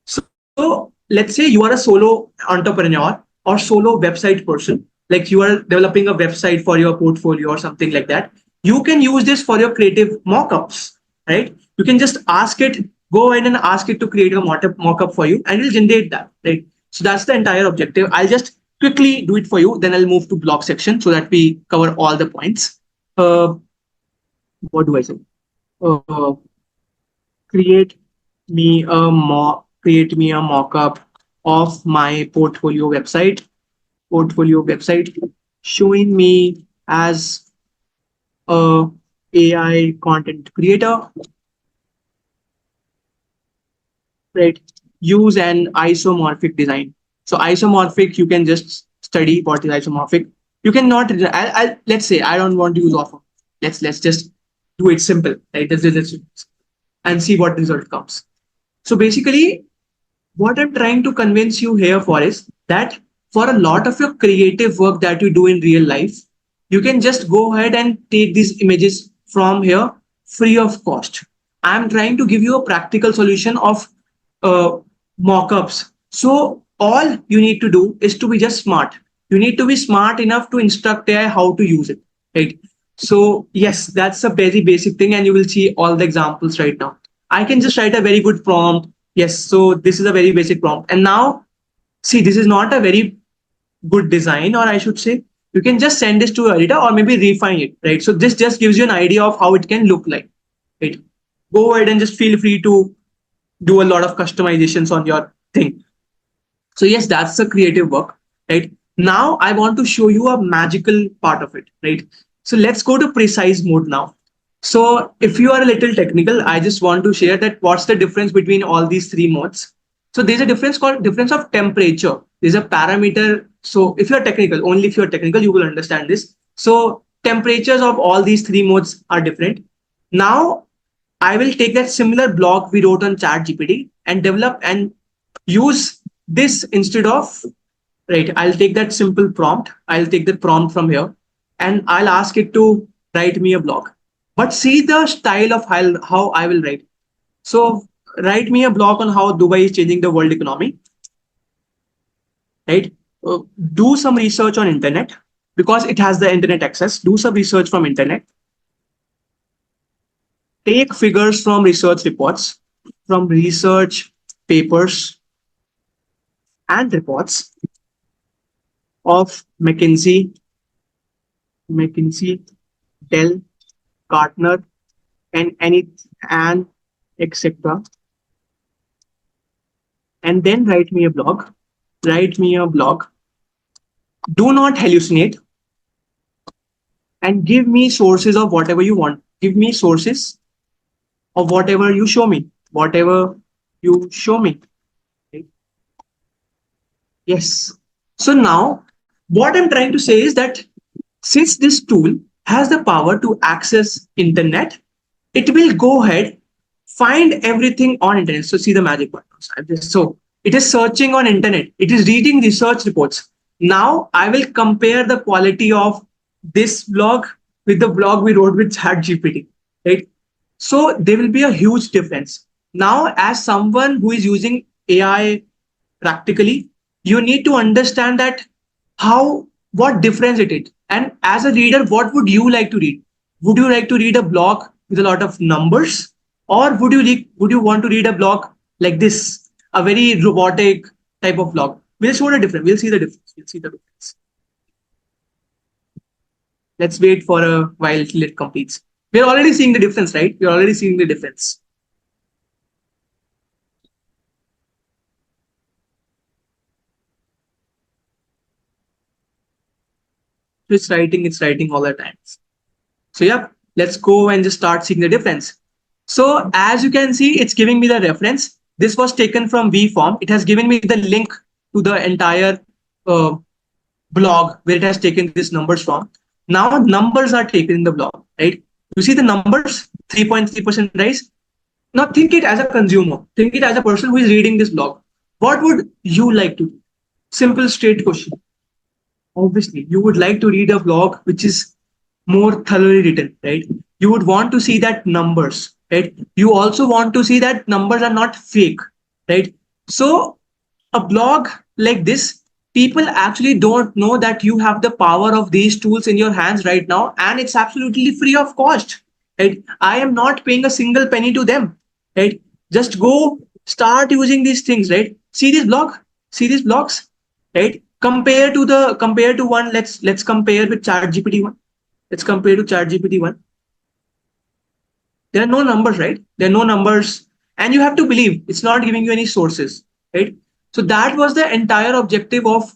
So let's say you are a solo entrepreneur or solo website person, like you are developing a website for your portfolio or something like that. You can use this for your creative mockups, right? You can just ask it, go ahead and ask it to create a mockup for you and it will generate that, right? So that's the entire objective. I'll just quickly do it for you. Then I'll move to blog section so that we cover all the points. What do I say? Uh, create me a mock-up of my portfolio website showing me as a AI content creator, right? Use an isomorphic design. So isomorphic, you can just study what is isomorphic. You cannot, let's say I don't want to use offer. Let's just do it simple, right? Let's and see what result comes. So basically, what I'm trying to convince you here for is that for a lot of your creative work that you do in real life, you can just go ahead and take these images from here free of cost. I'm trying to give you a practical solution of uh, mockups. So all you need to do is to be just smart. You need to be smart enough to instruct AI how to use it, right? So yes, that's a very basic thing, and you will see all the examples right now. I can just write a very good prompt. Yes, so this is a very basic prompt. And now, see, this is not a very good design, or I should say, you can just send this to your editor or maybe refine it, right? So this just gives you an idea of how it can look like, right? Go ahead and just feel free to do a lot of customizations on your thing. So yes, that's the creative work, right? Now I want to show you a magical part of it, right? So let's go to precise mode now. So if you are a little technical, I just want to share that what's the difference between all these three modes. So there's a difference called difference of temperature. There's a parameter. So if you're technical, only if you're technical, you will understand this. So temperatures of all these three modes are different. Now I will take that similar blog we wrote on ChatGPT and develop and use this instead of, right? I'll take that simple prompt. I'll take the prompt from here and I'll ask it to write me a blog. But see the style of how I will write. So write me a blog on how Dubai is changing the world economy, right? Do some research on internet because it has the internet access. Do some research from internet. Take figures from research reports, from research papers and reports of McKinsey, Dell, Gartner, and etc. And then write me a blog. Write me a blog. Do not hallucinate and give me sources of whatever you want. Give me sources of whatever you show me. Whatever you show me. Okay. Yes. So now what I'm trying to say is that since this tool has the power to access internet, it will go ahead, find everything on internet. So see the magic button. So it is searching on internet. It is reading research reports. Now I will compare the quality of this blog with the blog we wrote with ChatGPT, right? So there will be a huge difference. Now, as someone who is using AI practically, you need to understand that what difference it is. And as a reader, what would you like to read? Would you like to read a blog with a lot of numbers, or would you want to read a blog like this, a very robotic type of blog? We'll show the difference. We'll see the difference. We'll see the difference. Let's wait for a while till it completes. We're already seeing the difference, right? We're already seeing the difference. It's writing all the times. So yeah, let's go and just start seeing the difference. So as you can see, it's giving me the reference. This was taken from VForm. It has given me the link to the entire blog where it has taken these numbers from. Now numbers are taken in the blog, right? You see the numbers, 3.3% rise. Now think it as a consumer. Think it as a person who is reading this blog. What would you like to do? Simple, straight question. Obviously, you would like to read a blog which is more thoroughly written, right? You would want to see that numbers, right? You also want to see that numbers are not fake, right? So a blog like this, people actually don't know that you have the power of these tools in your hands right now, and it's absolutely free of cost, right? I am not paying a single penny to them, right? Just go start using these things, right? See these blogs, right? Compare to one. Let's compare with ChatGPT one. Let's compare to ChatGPT one. There are no numbers, right? There are no numbers, and you have to believe it's not giving you any sources, right? So that was the entire objective of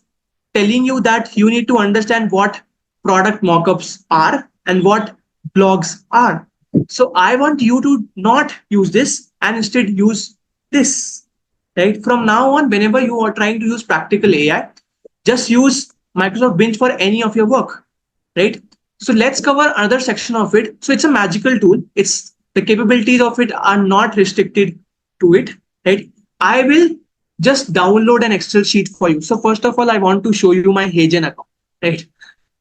telling you that you need to understand what product mockups are and what blogs are. So I want you to not use this and instead use this, right? From now on, whenever you are trying to use practical AI, just use Microsoft Binge for any of your work, right? So let's cover another section of it. So it's a magical tool. It's the capabilities of it are not restricted to it, right? I will just download an Excel sheet for you. So first of all, I want to show you my Hagen account, right?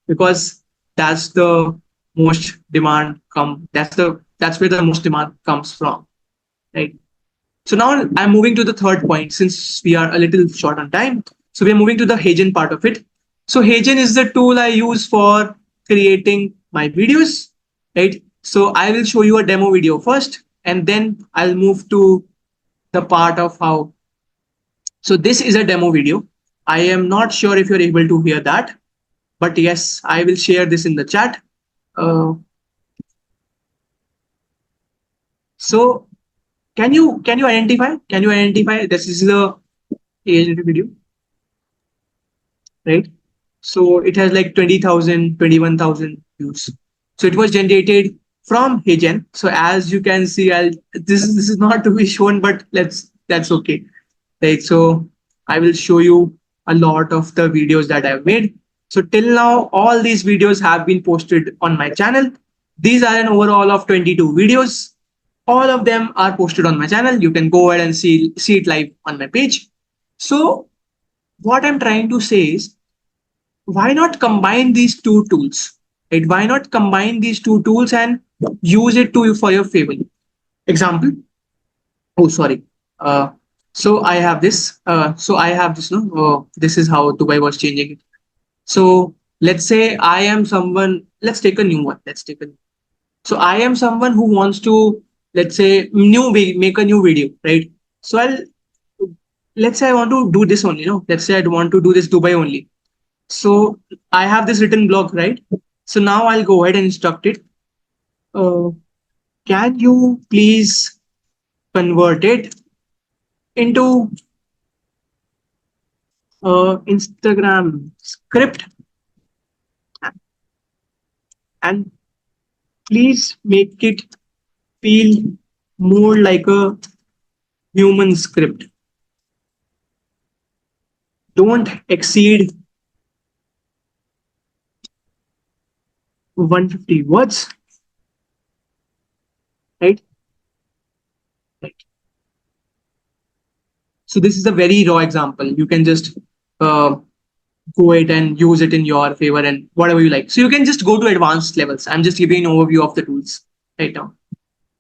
Because that's the most demand come. That's where the most demand comes from, right? So now I'm moving to the third point since we are a little short on time. So we're moving to the Hagen part of it. So Hagen is the tool I use for creating my videos, right? So I will show you a demo video first, and then I'll move to the part of how. So this is a demo video. I am not sure if you're able to hear that, but yes, I will share this in the chat. Uh, so can you identify? Can you identify this is the Hagen video? Right? So it has like 20,000, 21,000 views. So it was generated from Hagen. So as you can see, this is not to be shown, but that's okay. Right? So I will show you a lot of the videos that I've made. So till now, all these videos have been posted on my channel. These are an overall of 22 videos. All of them are posted on my channel. You can go ahead and see it live on my page. So what I'm trying to say is, why not combine these two tools, right? Why not combine these two tools and use it for your favor? Example. Oh, sorry. So I have this. No. This is how Dubai was changing it. So let's say I am someone. Let's take a new one. So I am someone who wants to, let's say, make a new video, right? So let's say I want to do this only. Let's say I want to do this Dubai only. So I have this written blog, right? So now I'll go ahead and instruct it. Can you please convert it into Instagram script, and please make it feel more like a human script. Don't exceed 150 words, right? So this is a very raw example. You can just go ahead and use it in your favor and whatever you like. So you can just go to advanced levels. I'm just giving an overview of the tools right now.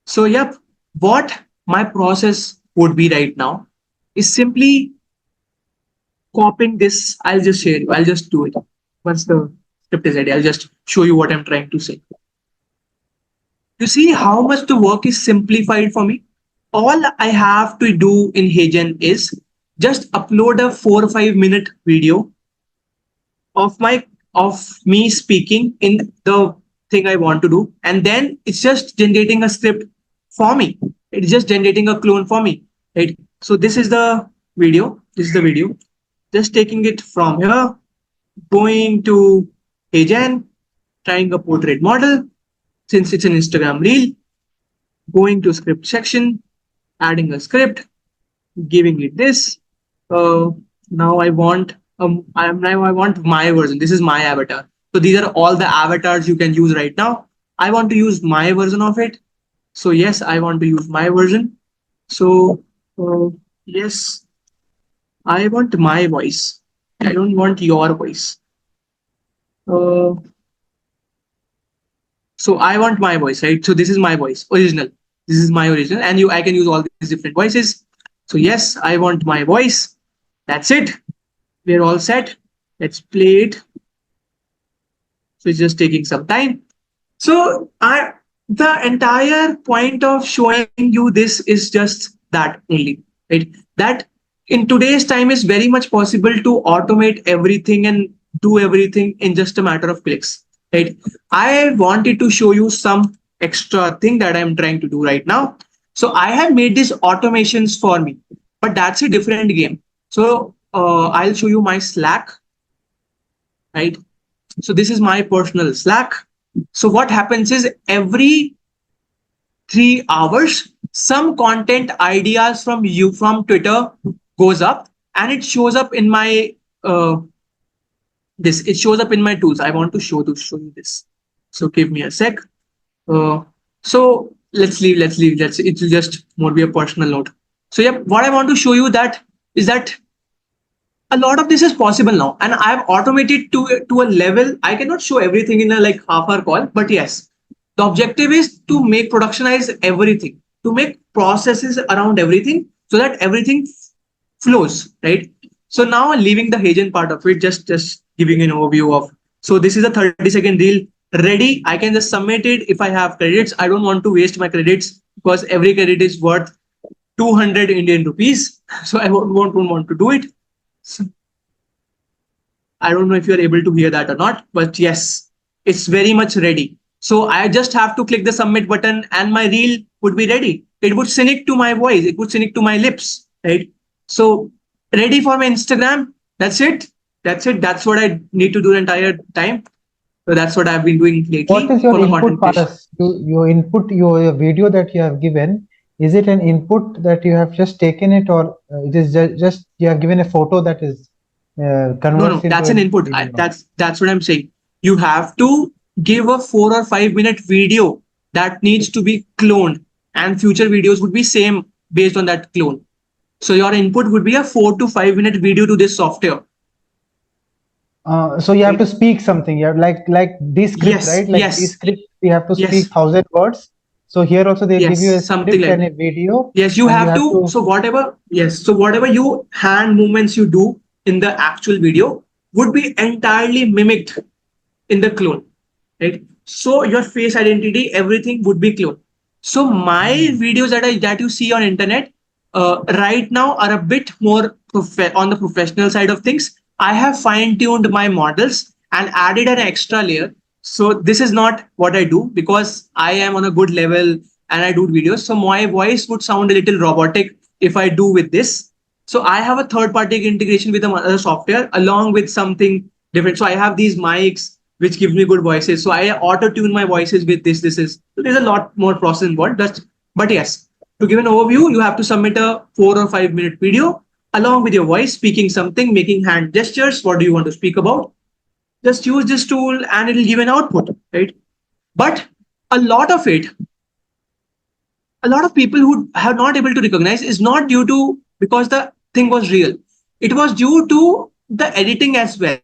So yep, what my process would be right now is simply copying this. I'll just share you. I'll just do it. Once the script is ready, I'll just show you what I'm trying to say. You see how much the work is simplified for me? All I have to do in Hagen is just upload a 4 or 5 minute video of me speaking in the thing I want to do, and then it's just generating a script for me. It's just generating a clone for me, right? So this is the video. Just taking it from here, going to Hagen, trying a portrait model. Since it's an Instagram reel, going to script section, adding a script, giving it this. Now I want my version. This is my avatar. So these are all the avatars you can use right now. I want to use my version of it. So yes, I want to use my version. So yes, I want my voice. I don't want your voice. So I want my voice, right? So this is my voice, original. This is my original, and I can use all these different voices. So yes, I want my voice. That's it. We're all set. Let's play it. So it's just taking some time. So the entire point of showing you this is just that only, right? That in today's time is very much possible to automate everything and do everything in just a matter of clicks, right? I wanted to show you some extra thing that I'm trying to do right now. So I have made these automations for me, but that's a different game. So I'll show you my Slack, right? So this is my personal Slack. So what happens is every 3 hours, some content ideas from Twitter goes up, and it shows up in my this, it shows up in my tools. I want to show you this. So give me a sec. So let's leave. It will just more be a personal note. So yeah, what I want to show you that is that a lot of this is possible now, and I've automated to a level. I cannot show everything in a like half-hour call, but yes, the objective is to make productionize everything, to make processes around everything, so that everything flows, right? So now leaving the Hagen part of it, just giving an overview of. So this is a 30-second reel ready. I can just submit it if I have credits. I don't want to waste my credits because every credit is worth 200 Indian rupees. So I won't want to do it. So I don't know if you're able to hear that or not, but yes, it's very much ready. So I just have to click the submit button and my reel would be ready. It would sync to my voice. It would sync to my lips, right? So ready for my Instagram. That's it. That's what I need to do the entire time. So that's what I've been doing lately. What is your input, Paras? Your input, your video that you have given, is it an input that you have just taken it, or it is just you have given a photo that is converted? No, that's an input. That's what I'm saying. You have to give a 4 or 5 minute video that needs to be cloned, and future videos would be same based on that clone. So your input would be a 4 to 5 minute video to this software. So you have to speak something. You have like this script, yes, right? Like yes. this script, we have to speak 1,000 words. So here also they give you a something script like and a video. Yes, you have to. So whatever you hand movements you do in the actual video would be entirely mimicked in the clone, right? So your face identity, everything would be cloned. So my videos that you see on internet right now are a bit more on the professional side of things. I have fine-tuned my models and added an extra layer. So this is not what I do because I am on a good level and I do videos. So my voice would sound a little robotic if I do with this. So I have a third-party integration with another software along with something different. So I have these mics which gives me good voices. So I auto-tune my voices with this. So there's a lot more process involved. But yes, to give an overview, you have to submit a 4 or 5 minute video along with your voice, speaking something, making hand gestures. What do you want to speak about? Just use this tool and it'll give an output, right? But a lot of people who have not able to recognize is not due to because the thing was real. It was due to the editing as well.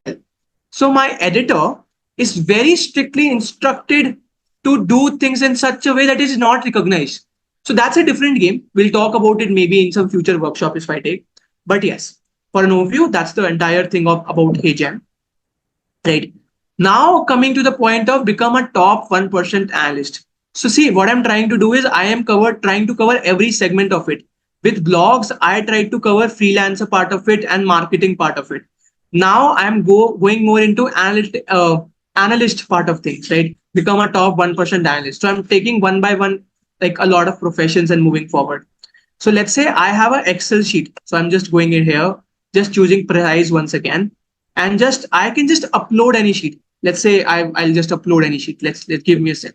So my editor is very strictly instructed to do things in such a way that is not recognized. So that's a different game. We'll talk about it maybe in some future workshop if I take. But yes, for an overview, that's the entire thing about HeyGen. Right. Now coming to the point of become a top 1% analyst. So see, what I'm trying to do is I am trying to cover every segment of it. With blogs, I try to cover freelancer part of it and marketing part of it. Now I'm going more into analyst part of things, right? Become a top 1% analyst. So I'm taking one by one, like a lot of professions and moving forward. So let's say I have an Excel sheet. So I'm just going in here, just choosing precise once again, and I can just upload any sheet. Let's say I'll just upload any sheet. Let's give me a sec.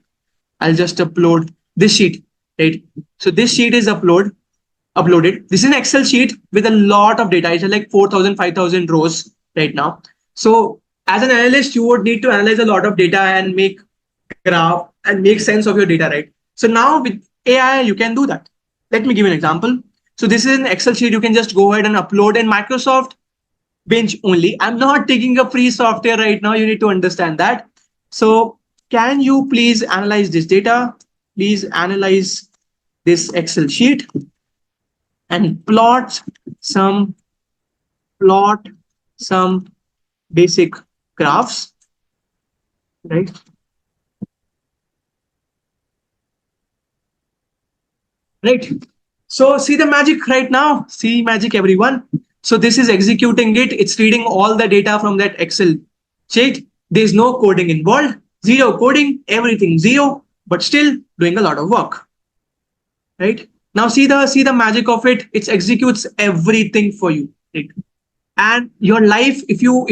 I'll just upload this sheet, right? So this sheet is uploaded. This is an Excel sheet with a lot of data. It's like 4,000, 5,000 rows right now. So as an analyst, you would need to analyze a lot of data and make graph and make sense of your data, right? So now with AI, you can do that. Let me give you an example. So this is an Excel sheet. You can just go ahead and upload in Microsoft Bench only. I'm not taking a free software right now. You need to understand that. So can you please analyze this data? Please analyze this Excel sheet and plot some basic graphs, right? Right. So see the magic right now. See magic, everyone. So this is executing it. It's reading all the data from that Excel sheet. There's no coding involved. Zero coding, everything zero, but still doing a lot of work. Right. Now see the magic of it. It executes everything for you. Right? And your life, if you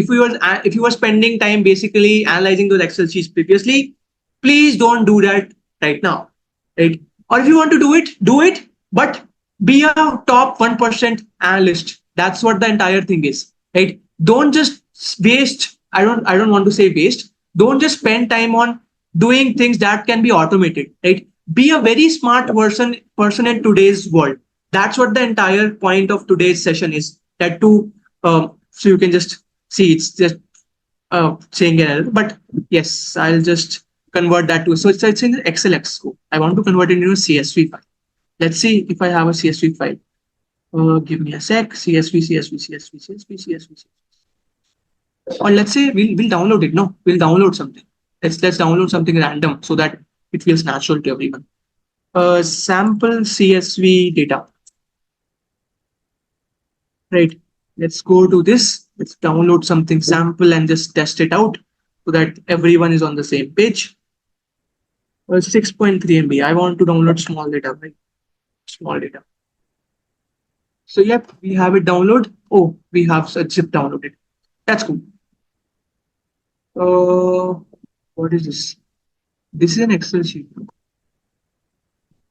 were spending time basically analyzing those Excel sheets previously, please don't do that right now. Right. Or if you want to do it, but be a top 1% analyst. That's what the entire thing is, right? Don't just waste I don't want to say waste. Don't just spend time on doing things that can be automated, right? Be a very smart person in today's world. That's what the entire point of today's session is. That to so you can just see it's just saying an error. But yes, I'll just convert that to, so it's in the XLX scope. I want to convert it into a CSV file. Let's see if I have a CSV file. Give me a sec. CSV. Or let's say we'll download it. No, we'll download something. Let's download something random so that it feels natural to everyone. Sample CSV data. Right. Let's go to this. Let's download something sample and just test it out so that everyone is on the same page. 6.3 MB. I want to download small data, right? Small data. So yep, we have it download. Oh, we have a zip downloaded. That's cool. What is this? This is an Excel sheet.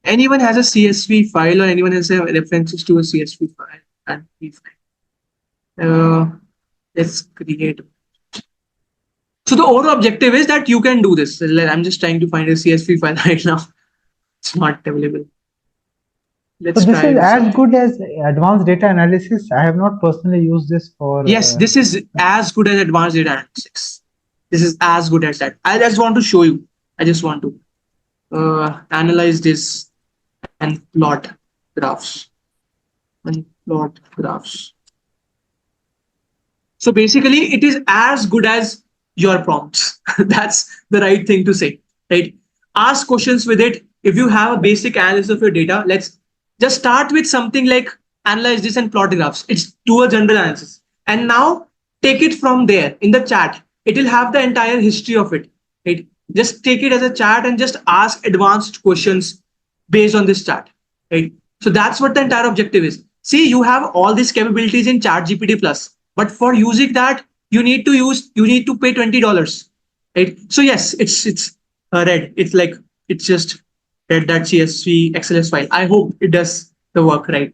Anyone has a CSV file or anyone has a references to a CSV file and let's create. So the overall objective is that you can do this. I'm just trying to find a CSV file right now. It's not available. Let's So this try is this as out. good as advanced data analysis. I have not personally used this for. Yes, this is as good as advanced data analytics. This is as good as that. I just want to show you. I just want to analyze this and plot graphs. So basically, it is as good as your prompts. That's the right thing to say, right? Ask questions with it. If you have a basic analysis of your data, let's just start with something like analyze this and plot graphs. It's do a general analysis. And now take it from there in the chat. It will have the entire history of it, right? Just take it as a chat and just ask advanced questions based on this chat, right? So that's what the entire objective is. See, you have all these capabilities in ChatGPT Plus, but for using that, you need to pay $20, right? So yes, it's read. It's like it's just read that CSV XLS file. I hope it does the work right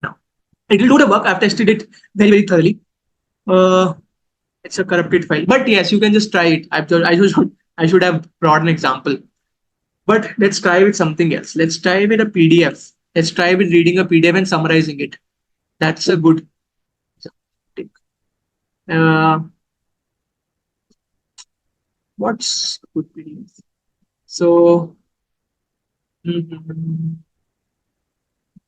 now. It will do the work. I've tested it very thoroughly. It's a corrupted file, but yes, you can just try it. I should have brought an example. But let's try with something else. Let's try with a PDF. Let's try with reading a PDF and summarizing it. That's a good. What's good PDF? So,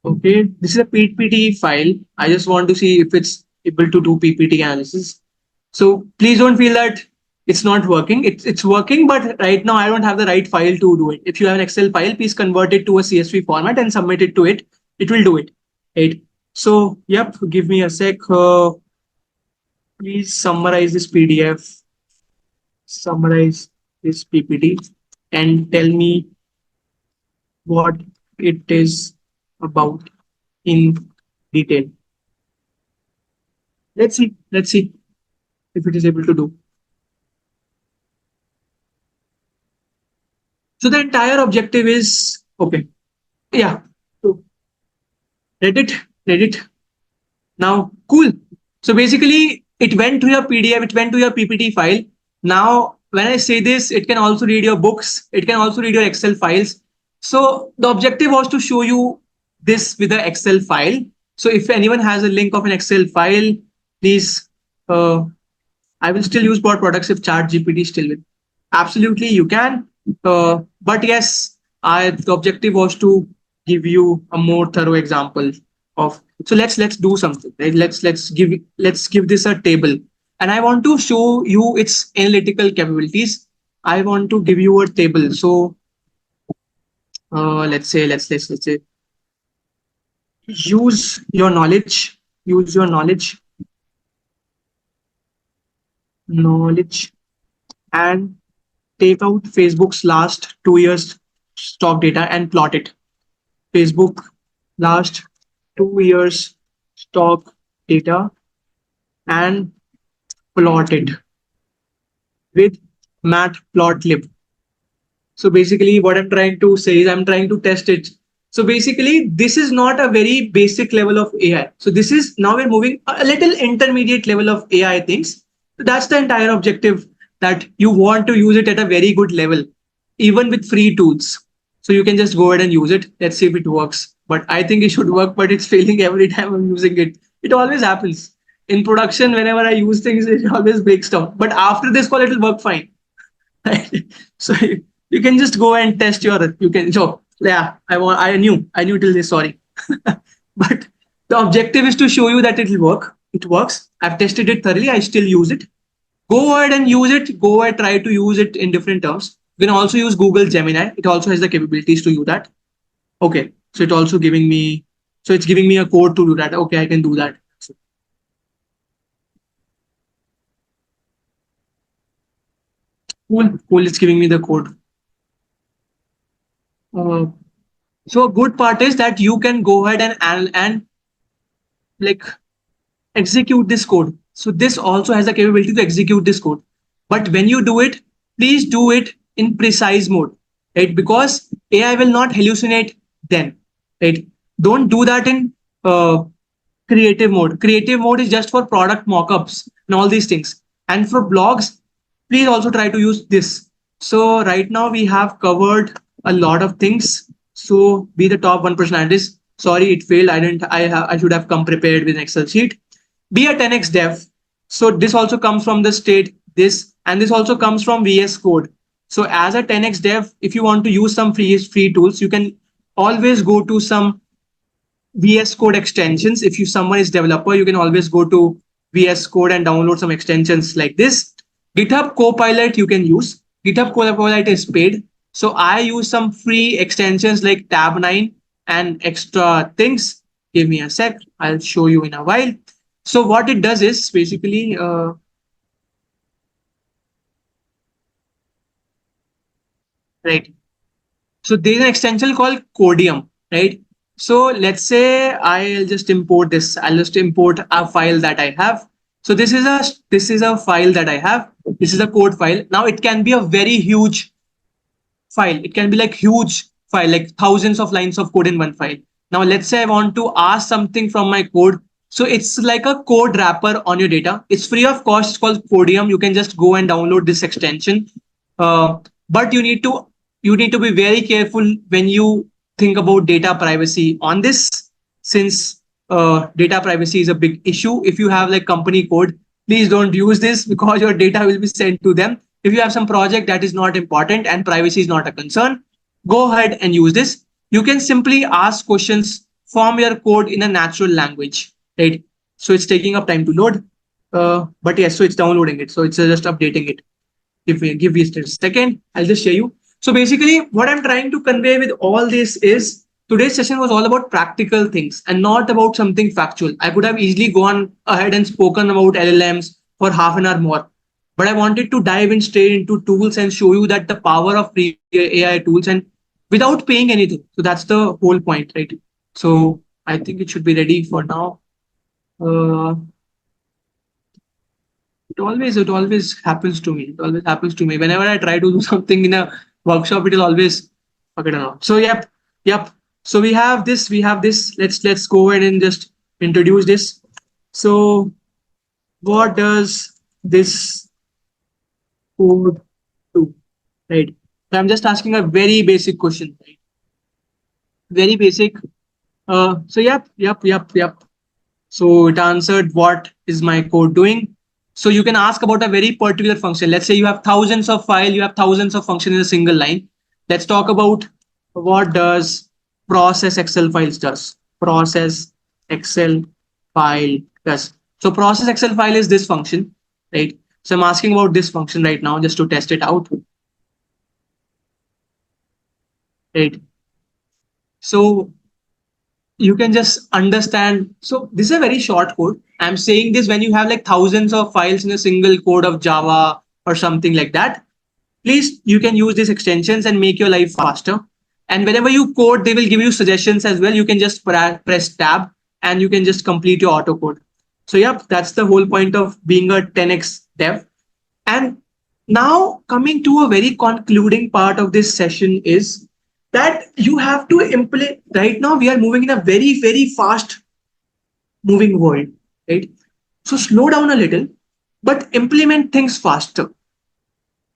okay, this is a PPT file. I just want to see if it's able to do PPT analysis. So please don't feel that it's not working. It's working, but right now I don't have the right file to do it. If you have an Excel file, please convert it to a CSV format and submit it to it. It will do it. Right. So, yep, give me a sec. Please summarize this PDF, summarize this PPT, and tell me what it is about in detail. Let's see if it is able to do. So the entire objective is, okay, yeah, so read it. Now, cool. So basically, it went to your PDF, it went to your PPT file. Now, when I say this, it can also read your books, it can also read your Excel files. So the objective was to show you this with the Excel file. So if anyone has a link of an Excel file, please, I will still use bot products if ChatGPT still will. Absolutely, you can. But yes, the objective was to give you a more thorough example of. So let's do something. Right? Let's give this a table, and I want to show you its analytical capabilities. I want to give you a table. So let's say use your knowledge and take out Facebook's last 2 years stock data and plot it. Facebook last 2 years stock data and plot it with matplotlib. So basically what I'm trying to say is I'm trying to test it So basically, this is not a very basic level of AI. So this is now we're moving a little intermediate level of AI things. So that's the entire objective, that you want to use it at a very good level, even with free tools. So you can just go ahead and use it. Let's see if it works. But I think it should work, but it's failing every time I'm using it. It always happens. In production, whenever I use things, it always breaks down. But after this call, it'll work fine. So you can just go and test your, you can, so yeah, I knew till this, sorry. But the objective is to show you that it will work. It works. I've tested it thoroughly. I still use it. Go ahead and use it. Go ahead, try to use it in different terms. You can also use Google Gemini. It also has the capabilities to do that. Okay. So it also giving me, so it's giving me a code to do that. Okay, I can do that. Cool. It's giving me the code. So a good part is that you can go ahead and like execute this code. So this also has the capability to execute this code. But when you do it, please do it in precise mode, right? Because AI will not hallucinate then, right? Don't do that in creative mode. Creative mode is just for product mockups and all these things. And for blogs, please also try to use this. So right now we have covered a lot of things. So be the top 1% analyst. Sorry, it failed. I should have come prepared with an Excel sheet. Be a 10x dev. So this also comes from the state, this, and this also comes from VS Code. So as a 10x dev, if you want to use some free tools, you can always go to some VS Code extensions. If someone is developer, you can always go to VS Code and download some extensions like this. GitHub Copilot you can use. GitHub Copilot is paid. So I use some free extensions like Tab9 and extra things. Give me a sec. I'll show you in a while. So what it does is basically, right. So there's an extension called Codium, right? So let's say I'll just import this. I'll just import a file that I have. So this is a file that I have. This is a code file. Now it can be a very huge file. It can be like huge file, like thousands of lines of code in one file. Now let's say I want to ask something from my code. So it's like a code wrapper on your data. It's free of cost. It's called Codium. You can just go and download this extension. But you need to be very careful when you think about data privacy on this, since data privacy is a big issue. If you have like company code, please don't use this because your data will be sent to them. If you have some project that is not important and privacy is not a concern, go ahead and use this. You can simply ask questions from your code in a natural language, right? So it's taking up time to load, but yes, so it's downloading it. So it's just updating it. Give me a second. I'll just show you. So basically what I'm trying to convey with all this is today's session was all about practical things and not about something factual. I could have easily gone ahead and spoken about LLMs for half an hour more, but I wanted to dive in straight into tools and show you that the power of free AI tools and without paying anything. So that's the whole point, right? So I think it should be ready for now. It always happens to me. It always happens to me. Whenever I try to do something in a workshop, it will always fuck it around. So yep. So we have this. Let's go ahead and just introduce this. So what does this code do? Right. So I'm just asking a very basic question. Right? Very basic. So yep. So it answered what is my code doing. So you can ask about a very particular function. Let's say you have thousands of files, you have thousands of functions in a single line. Let's talk about what does process Excel files does. Process Excel file does. So process Excel file is this function, right? So I'm asking about this function right now just to test it out. Right. So you can just understand. So this is a very short code. I'm saying this when you have like thousands of files in a single code of Java or something like that. Please, you can use these extensions and make your life faster. And whenever you code, they will give you suggestions as well. You can just press tab and you can just complete your auto code. So yep, that's the whole point of being a 10x dev. And now coming to a very concluding part of this session is that you have to implement. Right now, we are moving in a very, very fast moving world, right? So slow down a little, but implement things faster,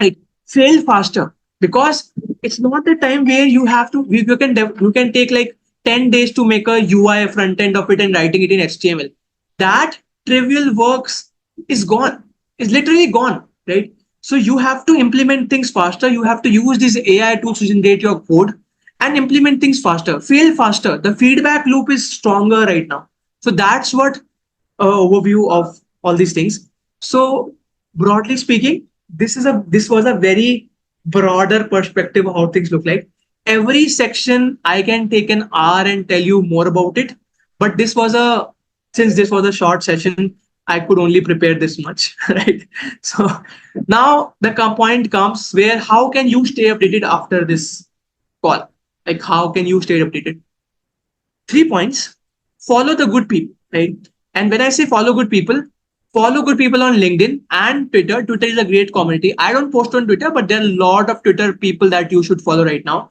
right? Fail faster, because it's not the time where you have to. You can take like 10 days to make a UI front end of it and writing it in HTML. That trivial works is gone. Is literally gone, right? So you have to implement things faster. You have to use these AI tools to generate your code and implement things faster. Fail faster. The feedback loop is stronger right now. So that's what overview of all these things. So broadly speaking, this was a very broader perspective of how things look like. Every section I can take an hour and tell you more about it, but since this was a short session, I could only prepare this much, right? So now the point comes where how can you stay updated after this call? Like how can you stay updated? 3 points. Follow the good people, right? And when I say follow good people on LinkedIn and Twitter. Twitter is a great community. I don't post on Twitter, but there are a lot of Twitter people that you should follow right now.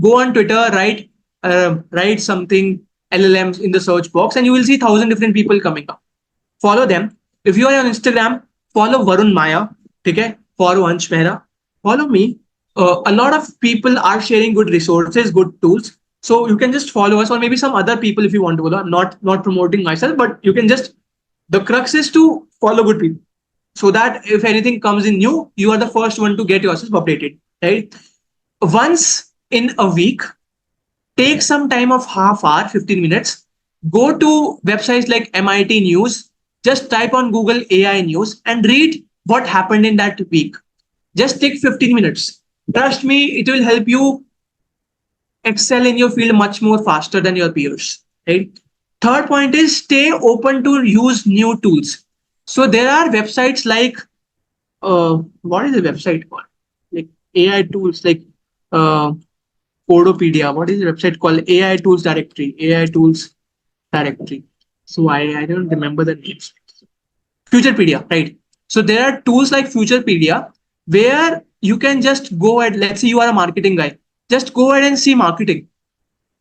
Go on Twitter, write something LLMs in the search box, and you will see 1,000 different people coming up. Follow them. If you are on Instagram, follow Varun Maya. Okay, follow Ansh Mehra. Follow me. A lot of people are sharing good resources, good tools. So you can just follow us, or maybe some other people if you want to follow. I'm not promoting myself, but you can just. The crux is to follow good people, so that if anything comes in new, you are the first one to get yourself updated. Right. Once in a week, take some time of half hour, 15 minutes. Go to websites like MIT News. Just type on Google AI News and read what happened in that week. Just take 15 minutes. Trust me, it will help you excel in your field much more faster than your peers. Right. Third point is stay open to use new tools. So there are websites like what is the website called? Like AI tools like uh, Codopedia. What is the website called? AI Tools Directory. AI Tools Directory. So I don't remember the names. Futurepedia, right? So there are tools like Futurepedia where you can just go ahead. Let's say you are a marketing guy. Just go ahead and see marketing.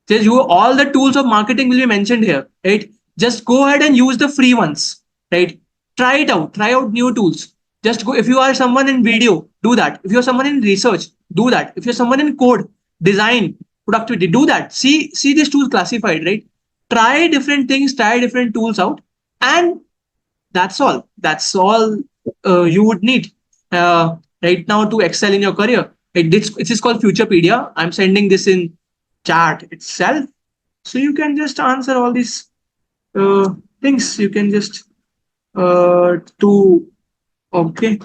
Just you all the tools of marketing will be mentioned here, right? Just go ahead and use the free ones, right? Try it out. Try out new tools. Just go. If you are someone in video, do that. If you're someone in research, do that. If you're someone in code, design, productivity, do that. See these tools classified, right? Try different things. Try different tools out, and that's all you would need right now to excel in your career. It is called Futurepedia. I'm sending this in chat itself, so you can just answer all these things. You can just do okay.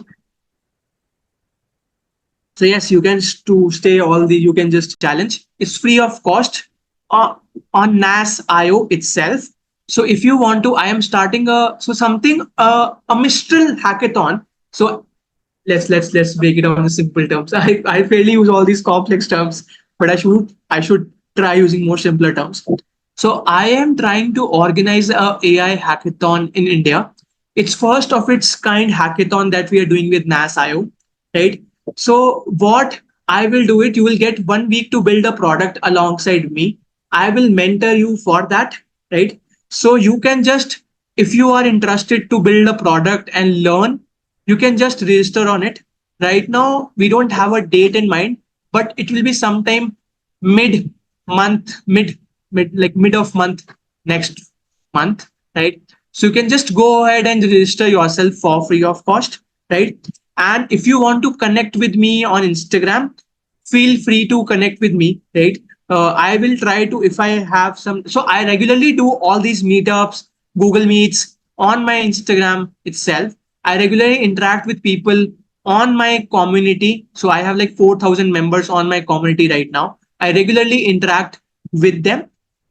So yes, you can to stay all the you can just challenge. It's free of cost uh, on NAS.io itself. So if you want to, I am starting a Mistral hackathon. So let's break it down in simple terms. I fairly use all these complex terms, but I should try using more simpler terms. So I am trying to organize a AI hackathon in India. It's first of its kind hackathon that we are doing with NAS.io, right? So what I will do it, you will get 1 week to build a product alongside me. I will mentor you for that, right? So you can just, if you are interested to build a product and learn, you can just register on it. Right now, we don't have a date in mind, but it will be sometime mid month, mid of month next month, right? So you can just go ahead and register yourself for free of cost, right? And if you want to connect with me on Instagram, feel free to connect with me, right? I will try to, if I have some, so I regularly do all these meetups, Google Meets on my Instagram itself. I regularly interact with people on my community. So I have like 4,000 members on my community right now. I regularly interact with them,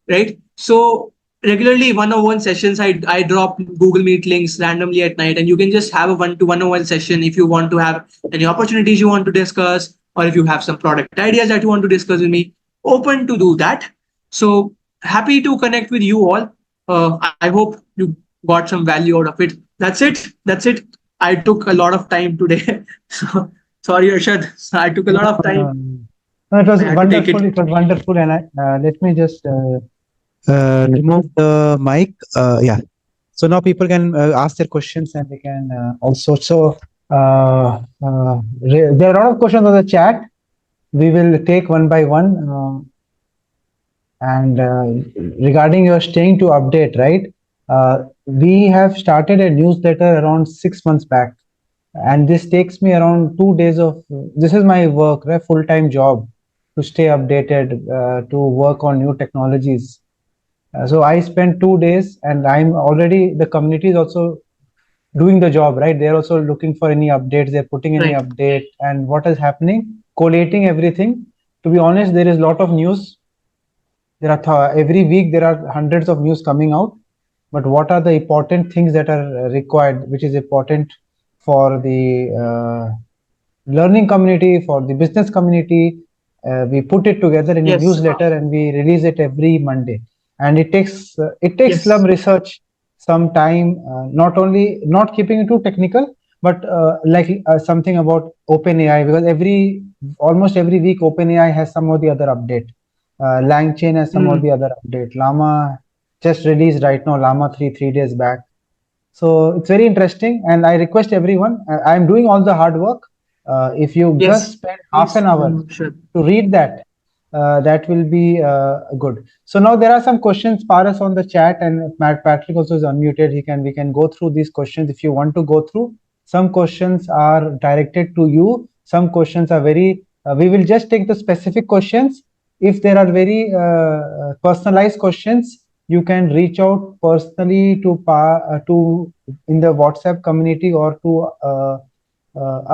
right? So regularly one-on-one sessions, I drop Google Meet links randomly at night, and you can just have a one-to-one session if you want to have any opportunities you want to discuss, or if you have some product ideas that you want to discuss with me, open to do that. So happy to connect with you all. I hope you got some value out of it. That's it. I took a lot of time today. So sorry, Arshad, I took a lot of time. No, it was I had to take wonderful. it. It was wonderful. And let me just remove the mic. Yeah. So now people can ask their questions and they can also. So there are a lot of questions on the chat. We will take one by one. And regarding your staying to update, right? We have started a newsletter around 6 months back, and this takes me around 2 days of. This is my work, right? Full-time job to stay updated, to work on new technologies. So I spent 2 days, and I'm already the community is also doing the job, right? They're also looking for any updates. They're putting any Right. update, and what is happening, collating everything. To be honest, there is a lot of news. There are every week there are hundreds of news coming out, but what are the important things that are required, which is important for the learning community, for the business community? We put it together in a Yes. newsletter and we release it every Monday. And it takes Yes. some research, some time, not keeping it too technical, but something about OpenAI, because almost every week OpenAI has some or the other update. LangChain has some or the other update. Llama just released right now, Llama 3 days back. So it's very interesting, and I request everyone. I'm doing all the hard work. If you Yes. just spend half an hour Sure. to read that, that will be good. So now there are some questions, Paras, on the chat, and Matt Patrick also is unmuted. We can go through these questions if you want to go through. Some questions are directed to you. Some questions are very. We will just take the specific questions. If there are very personalized questions, you can reach out personally to in the WhatsApp community or to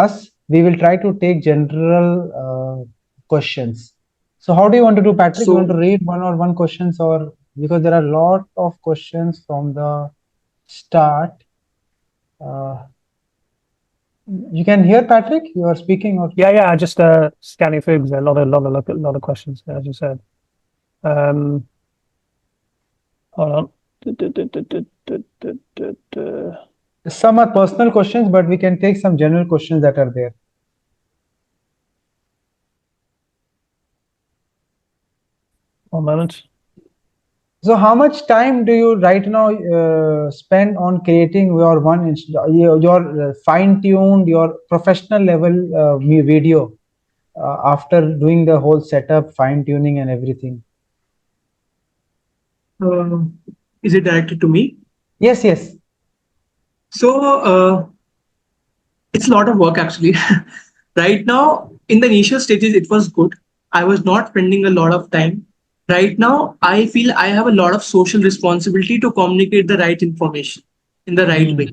us. We will try to take general questions. So how do you want to do, Patrick? You want to read one questions, or because there are a lot of questions from the start. You can hear, Patrick? You are speaking, or Yeah. I just scanning through because there are a lot of questions, as you said. Hold on. some are personal questions, but we can take some general questions that are there. One moment. So how much time do you right now spend on creating your fine-tuned, your professional level video after doing the whole setup, fine-tuning and everything? Is it directed to me? Yes. So it's a lot of work actually. Right now, in the initial stages, it was good. I was not spending a lot of time. Right now, I feel I have a lot of social responsibility to communicate the right information in the right way.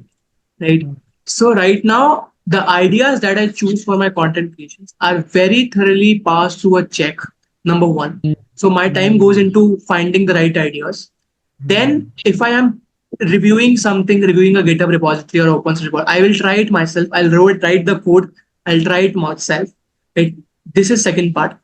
Right. So right now, the ideas that I choose for my content creations are very thoroughly passed through a check. Number one. So my time goes into finding the right ideas. Then, if I am reviewing something, reviewing a GitHub repository or open source report, I will try it myself. I'll write the code. I'll try it myself. Right. This is second part.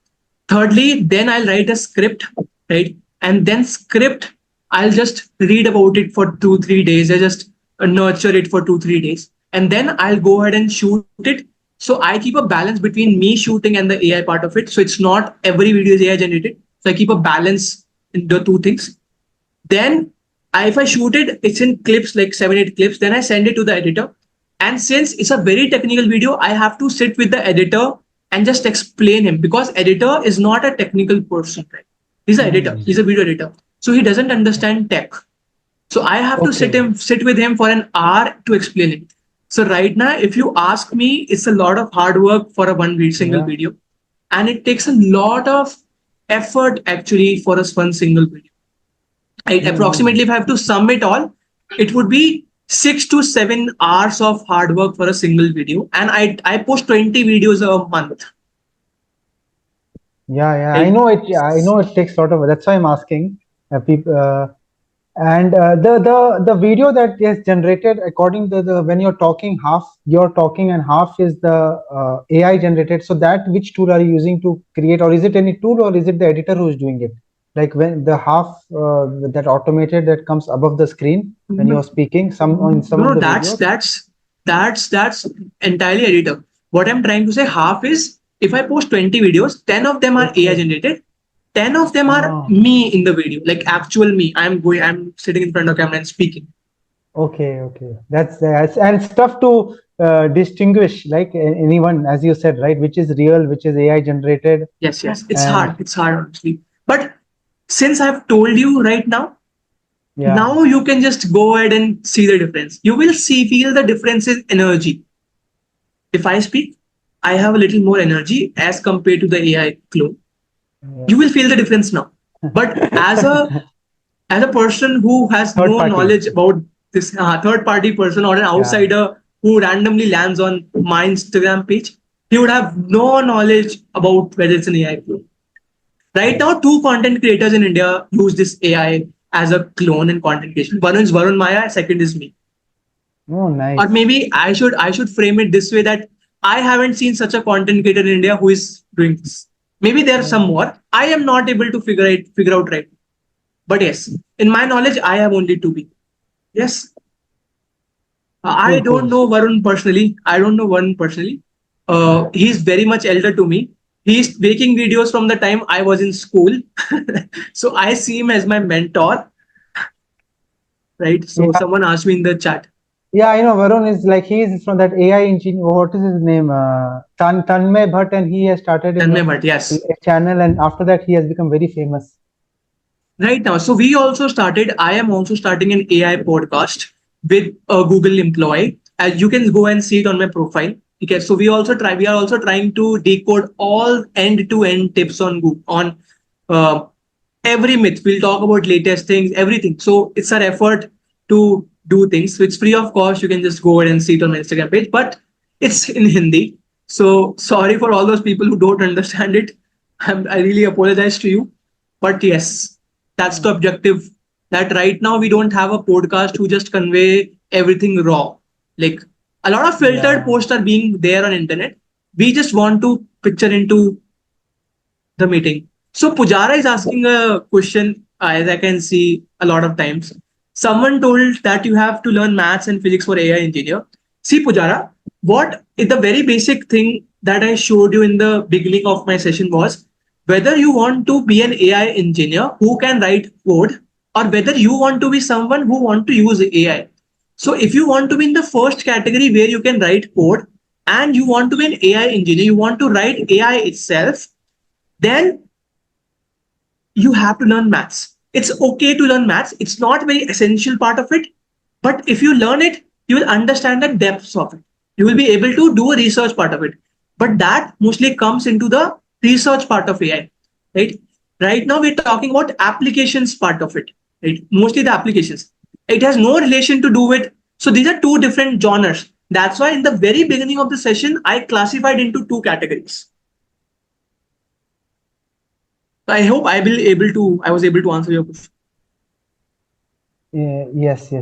Thirdly, then I'll write a script, right? And then script, I'll just read about it for 2-3 days. I just nurture it for 2-3 days, and then I'll go ahead and shoot it. So I keep a balance between me shooting and the AI part of it. So it's not every video is AI generated. So I keep a balance in the two things. Then if I shoot it, it's in clips, like 7-8 clips. Then I send it to the editor. And since it's a very technical video, I have to sit with the editor and just explain him, because editor is not a technical person, right? He's an editor. He's a video editor. So he doesn't understand tech. So I have to sit with him for an hour to explain it. So right now, if you ask me, it's a lot of hard work for a single video. And it takes a lot of effort actually for one single video. Approximately, if I have to sum it all, it would be 6 to 7 hours of hard work for a single video, and I post 20 videos a month. Yeah. I know it takes a lot of. That's why I'm asking people. And the video that is generated according to the when you're talking and half is the AI generated. So that which tool are you using to create, or is it any tool, or is it the editor who is doing it? Like when the half that automated that comes above the screen when you're speaking, some of the videos. That's entirely editor. What I'm trying to say, half is If I post 20 videos, 10 of them are AI generated. 10 of them are me in the video, like actual me. I'm sitting in front of camera and speaking. Okay. That's and it's tough to distinguish, like anyone, as you said, right? Which is real, which is AI generated. Yes. It's hard. It's hard, honestly. But since I've told you right now, now you can just go ahead and see the difference. You will feel the difference in energy. If I speak, I have a little more energy as compared to the AI clone. You will feel the difference now. But as a person who has no knowledge about this, third party person or an outsider who randomly lands on my Instagram page, he would have no knowledge about whether it's an AI clone. Right now, 2 content creators in India use this AI as a clone in content creation. One is Varun Maya, second is me. Oh, nice. Or maybe I should frame it this way, that I haven't seen such a content creator in India who is doing this. Maybe there are some more. I am not able to figure out right. But yes, in my knowledge, I have only 2 people. Yes. I don't know Varun personally. He's very much elder to me. He's making videos from the time I was in school. So I see him as my mentor. Right. So someone asked me in the chat. Yeah, I know Varun is like, he's from that AI engineer. What is his name? Tanmay Bhatt, and he has started a channel, and after that he has become very famous. Right now, so I am also starting an AI podcast with a Google employee. As you can go and see it on my profile. Okay, so we are also trying to decode all end-to-end tips on Google, on every myth. We'll talk about latest things, everything. So it's our effort to do things. So it's free of cost. You can just go ahead and see it on my Instagram page, but it's in Hindi. So sorry for all those people who don't understand it. I really apologize to you. But yes, that's the objective. That right now we don't have a podcast who just convey everything raw. Like a lot of filtered posts are being there on internet. We just want to picture into the meeting. So Pujara is asking a question, as I can see a lot of times. Someone told that you have to learn maths and physics for AI engineer. See, Pujara, what is the very basic thing that I showed you in the beginning of my session was whether you want to be an AI engineer who can write code, or whether you want to be someone who want to use AI. So if you want to be in the first category where you can write code and you want to be an AI engineer, you want to write AI itself, then you have to learn maths. It's okay to learn maths. It's not a very essential part of it. But if you learn it, you will understand the depths of it. You will be able to do a research part of it. But that mostly comes into the research part of AI. Right? Right now, we're talking about applications part of it. Right? Mostly the applications. It has no relation to do with. So these are 2 different genres. That's why in the very beginning of the session, I classified into 2 categories. I hope I was able to answer your question. Yes.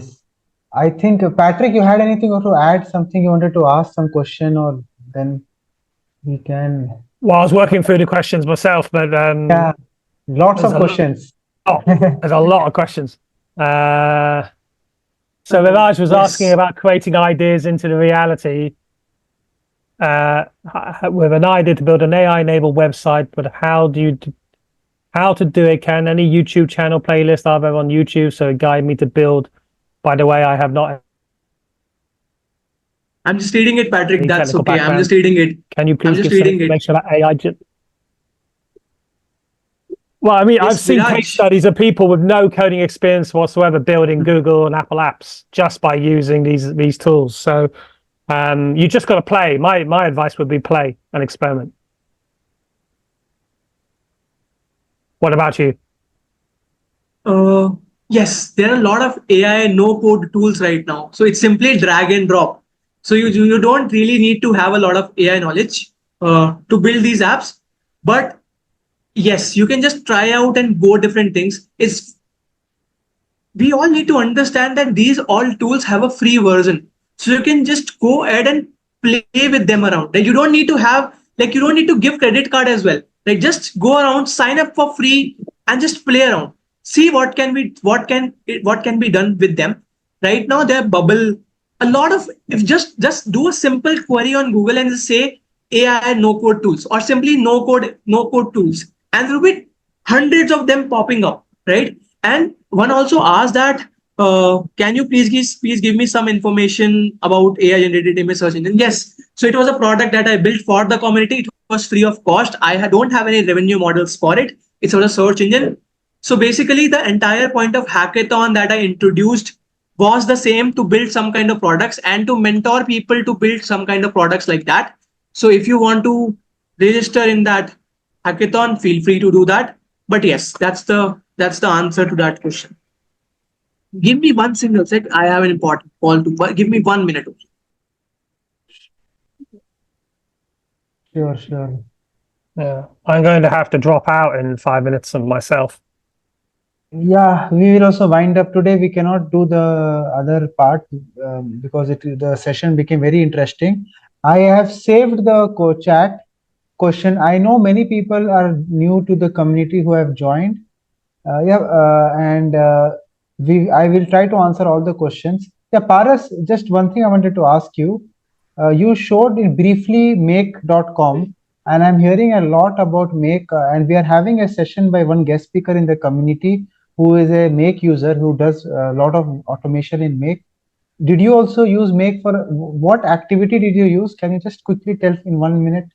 I think Patrick, you had anything to add? Something you wanted to ask, some question, or then we can. Well, I was working through the questions myself, but lots of questions. There's a lot of questions. So Viraj was asking about creating ideas into the reality. With an idea to build an AI-enabled website, but how to do it? Can any YouTube channel playlist are there on YouTube so it guide me to build? By the way, I have not. I'm just reading it, Patrick. That's okay. Background. I'm just reading it. Can you please give some information about AI? Well, I mean, I've seen case studies of people with no coding experience whatsoever building Google and Apple apps just by using these tools. So you just got to play. My advice would be play and experiment. What about you? Yes, there are a lot of AI no-code tools right now. So it's simply drag and drop. So you don't really need to have a lot of AI knowledge to build these apps. But yes, you can just try out and go different things. We all need to understand that these all tools have a free version. So you can just go ahead and play with them around. Like you don't need to give credit card as well. Like just go around, sign up for free and just play around. See what can be done with them. Right now, they're bubble. A lot of, if just do a simple query on Google and just say, AI no code tools or simply no code tools, and there will be hundreds of them popping up, right? And one also asked that, can you please give me some information about AI generated image search engine? Yes. So it was a product that I built for the community. It was free of cost. Don't have any revenue models for it. It's a search engine. So basically, the entire point of hackathon that I introduced was the same, to build some kind of products and to mentor people to build some kind of products like that. So if you want to register in that hackathon, feel free to do that. But yes, that's the answer to that question. Give me one single sec. I have an important call to. Give me 1 minute. Sure, sure. Yeah, I'm going to have to drop out in 5 minutes of myself. Yeah, we will also wind up today. We cannot do the other part because the session became very interesting. I have saved the chat question. I know many people are new to the community who have joined. I will try to answer all the questions. Yeah, Paras, just one thing I wanted to ask you. You showed it briefly make.com, and I'm hearing a lot about make, and we are having a session by one guest speaker in the community who is a make user who does a lot of automation in make. Did you also use make for what activity did you use? Can you just quickly tell in 1 minute?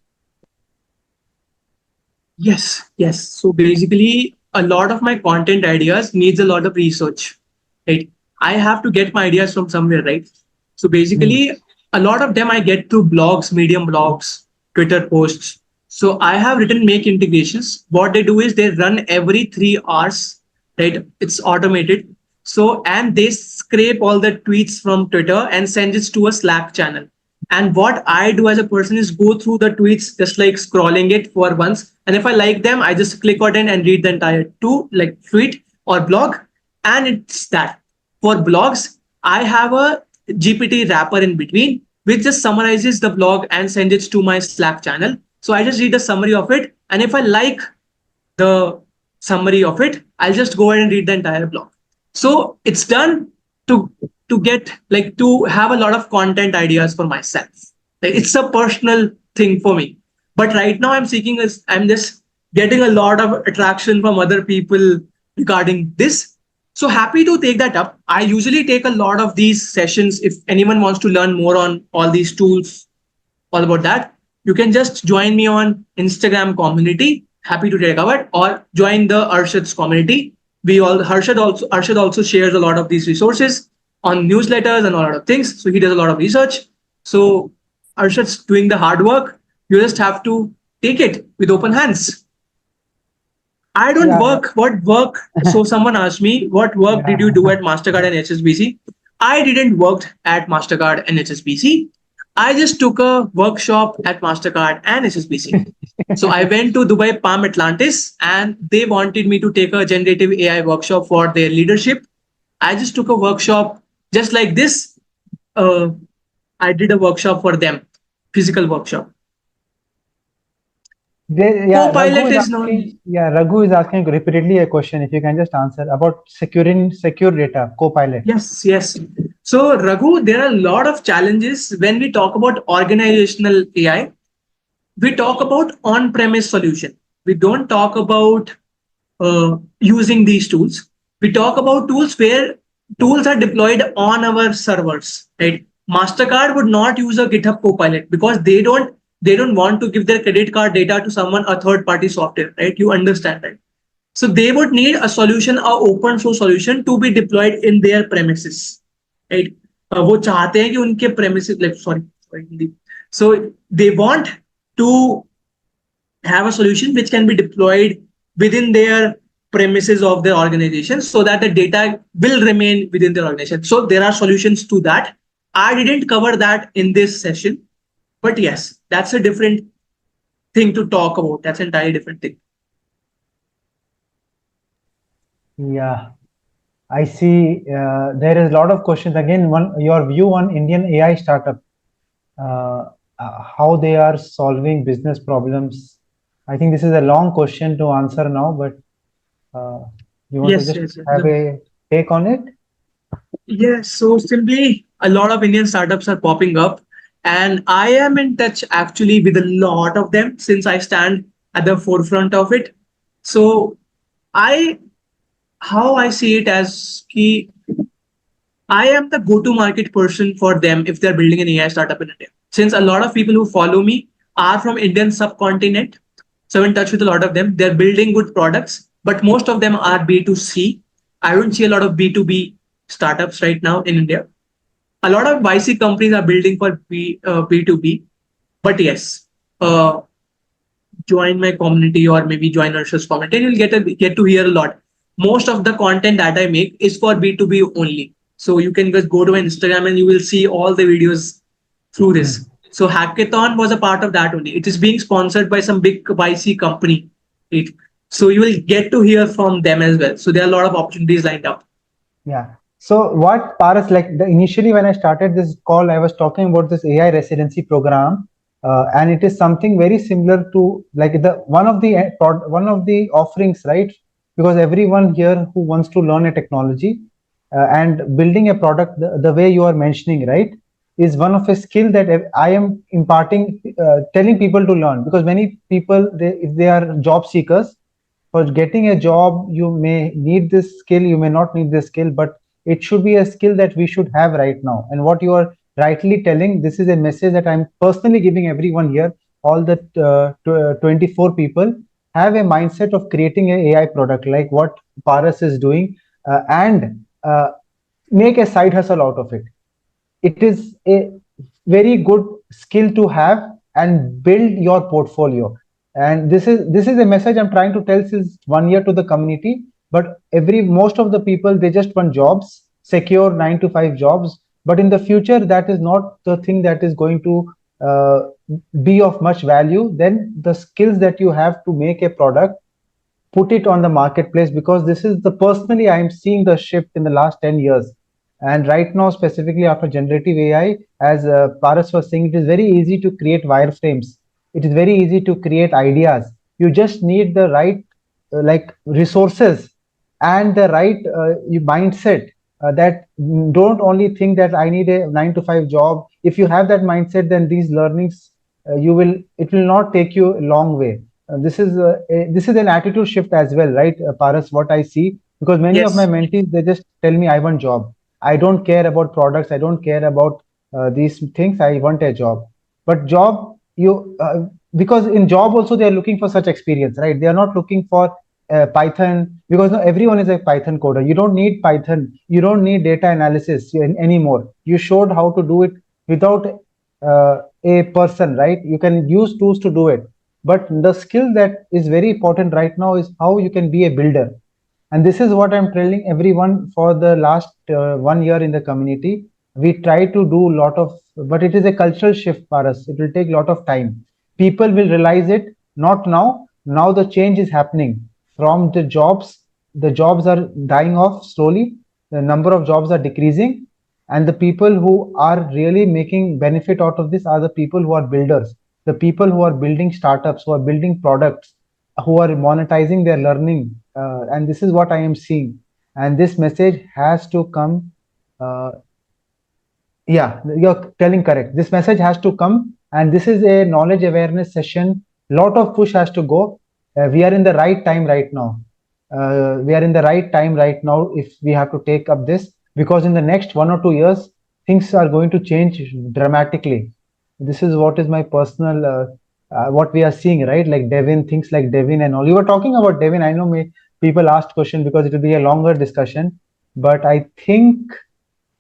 Yes. So basically, a lot of my content ideas needs a lot of research, right? I have to get my ideas from somewhere, right? So basically, a lot of them I get through blogs, Medium blogs, Twitter posts. So I have written make integrations. What they do is they run every 3 hours, right? It's automated. So, and they scrape all the tweets from Twitter and send it to a Slack channel. And what I do as a person is go through the tweets, just like scrolling it for once. And if I like them, I just click on it and read the entire tweet or blog. And it's that. For blogs, I have a GPT wrapper in between, which just summarizes the blog and sends it to my Slack channel. So I just read the summary of it. And if I like the summary of it, I'll just go ahead and read the entire blog. So it's done to to have a lot of content ideas for myself. It's a personal thing for me. But right now I'm just getting a lot of attraction from other people regarding this. So happy to take that up. I usually take a lot of these sessions. If anyone wants to learn more on all these tools, all about that, you can just join me on Instagram community. Happy to take over, or join the Arshad's community. Arshad also shares a lot of these resources on newsletters and a lot of things. So he does a lot of research. So Arshad's doing the hard work. You just have to take it with open hands. I don't work. What work? So someone asked me, what work did you do at MasterCard and HSBC? I didn't work at MasterCard and HSBC. I just took a workshop at MasterCard and HSBC. So I went to Dubai Palm Atlantis, and they wanted me to take a generative AI workshop for their leadership. I just took a workshop just like this. I did a workshop for them, physical workshop. Raghu is asking repeatedly a question. If you can just answer about secure data, Copilot. Yes. So Raghu, there are a lot of challenges when we talk about organizational AI. We talk about on-premise solution. We don't talk about using these tools. We talk about tools where tools are deployed on our servers, right? MasterCard would not use a GitHub Copilot because they don't want to give their credit card data to someone, a third-party software, right? You understand, right? So they would need a solution, a open source solution to be deployed in their premises, right? वो चाहते हैं कि उनके premises, so they want to have a solution which can be deployed within their premises of their organization so that the data will remain within their organization. So there are solutions to that. I didn't cover that in this session, but yes, that's a different thing to talk about. That's an entirely different thing. Yeah, I see. There is a lot of questions. Again, your view on Indian AI startup, how they are solving business problems. I think this is a long question to answer now, but you want to just have a take on it? Yes. So simply, a lot of Indian startups are popping up, And I am in touch actually with a lot of them since I stand at the forefront of it. So I how I see it as key, I am the go-to market person for them if they're building an AI startup in India. Since a lot of people who follow me are from Indian subcontinent, so I'm in touch with a lot of them. They're building good products, but most of them are B2C. I don't see a lot of B2B startups right now in India. A lot of YC companies are building for B2B, but yes, uh, join my community or maybe join Arshad's community, and you'll get to hear a lot. Most of the content that I make is for B2B only. So you can just go to my Instagram and you will see all the videos through this. So Hackathon was a part of that only. It is being sponsored by some big YC company. It, so you will get to hear from them as well. So there are a lot of opportunities lined up. Yeah. So what Paras, like initially when I started this call, I was talking about this AI residency program, and it is something very similar to like the one of the offerings, right? Because everyone here who wants to learn a technology and building a product, the way you are mentioning, right, is one of a skill that I am imparting, telling people to learn, because many people, if they are job seekers, for getting a job you may need this skill, you may not need this skill, but it should be a skill that we should have right now. And what you are rightly telling, this is a message that I'm personally giving everyone here. All the 24 people have a mindset of creating an AI product like what Paras is doing, and make a side hustle out of it. It is a very good skill to have and build your portfolio. And this is a message I'm trying to tell since 1 year to the community. But most of the people, they just want jobs, secure 9 to 5 jobs, but in the future that is not the thing that is going to uh, be of much value. Then the skills that you have to make a product, put it on the marketplace, because this is the personally I am seeing the shift in the last 10 years. And right now, specifically after generative AI, as Paras was saying, it is very easy to create wireframes. It is very easy to create ideas. You just need the right like resources and the right mindset, that don't only think that I need a 9 to 5 job. If you have that mindset, then these learnings, it will not take you a long way. This is an attitude shift as well, right, Paras? What I see, because many of my Yes. mentees, they just tell me I want job. I don't care about products. I don't care about these things. I want a job. But job, because in job also they are looking for such experience, right? They are not looking for Python, because no, everyone is a Python coder. You don't need Python. You don't need data analysis anymore. You showed how to do it without a person, right? You can use tools to do it. But the skill that is very important right now is how you can be a builder. And this is what I'm telling everyone for the last 1 year in the community. We try to do a lot of, but it is a cultural shift for us. It will take a lot of time. People will realize it, not now. Now the change is happening from the jobs. The jobs are dying off slowly. The number of jobs are decreasing. And the people who are really making benefit out of this are the people who are builders, the people who are building startups, who are building products, who are monetizing their learning. And this is what I am seeing. And this message has to come. Uh, yeah, you're telling correct. This message has to come, and this is a knowledge awareness session. Lot of push has to go. We are in the right time right now. We are in the right time right now if we have to take up this, because in the next 1 or 2 years, things are going to change dramatically. This is what is my personal, what we are seeing, right? Like Devin, things like Devin and all. You were talking about Devin. I know people asked question because it will be a longer discussion, but I think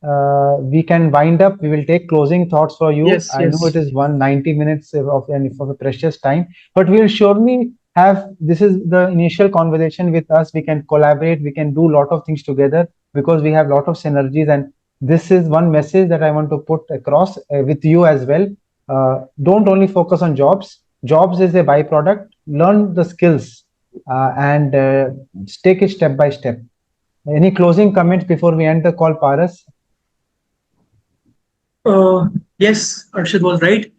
we can wind up. We will take closing thoughts for you. Yes. I know it Yes. is 190 minutes of a precious time, but we will surely have, this is the initial conversation with us. We can collaborate, we can do a lot of things together because we have a lot of synergies. And this is one message that I want to put across with you as well. Don't only focus on jobs. Jobs is a byproduct. Learn the skills and take it step by step. Any closing comments before we end the call, Paras? Yes, Arshad was right.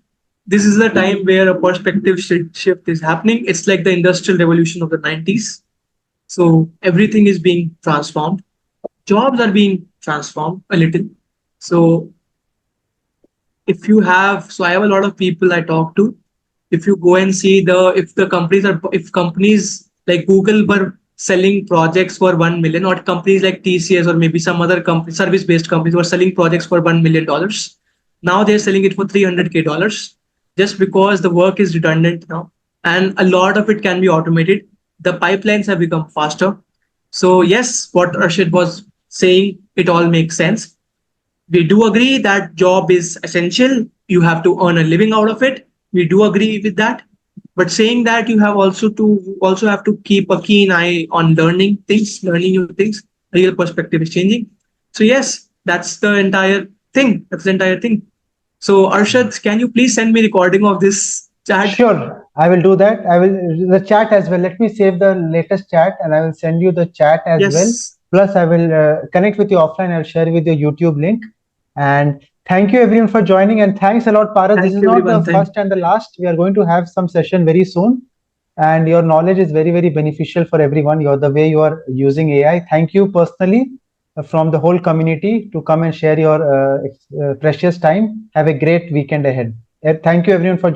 This is the time where a perspective shift is happening. It's like the industrial revolution of the 90s. So everything is being transformed. Jobs are being transformed a little. So if you have, so I have a lot of people I talk to. If you go and see if companies like Google were selling projects for 1 million, or companies like TCS or maybe some other company, service-based companies were selling projects for $1 million. Now they're selling it for $300K just because the work is redundant now. And a lot of it can be automated. The pipelines have become faster. So yes, what Arshad was saying, it all makes sense. We do agree that job is essential. You have to earn a living out of it. We do agree with that. But saying that, you have also have to keep a keen eye on learning new things. Real perspective is changing. So yes, that's the entire thing. So Arshad, can you please send me recording of this chat? Sure, I will do that. I will the chat as well. Let me save the latest chat and I will send you the chat as well. Yes. Plus, I will connect with you offline. I'll share with your YouTube link. And thank you everyone for joining. And thanks a lot, Paras. This is not the first and the last. We are going to have some session very soon. And your knowledge is very, very beneficial for everyone. The way you are using AI. Thank you personally from the whole community to come and share your precious time. Have a great weekend ahead. Thank you everyone for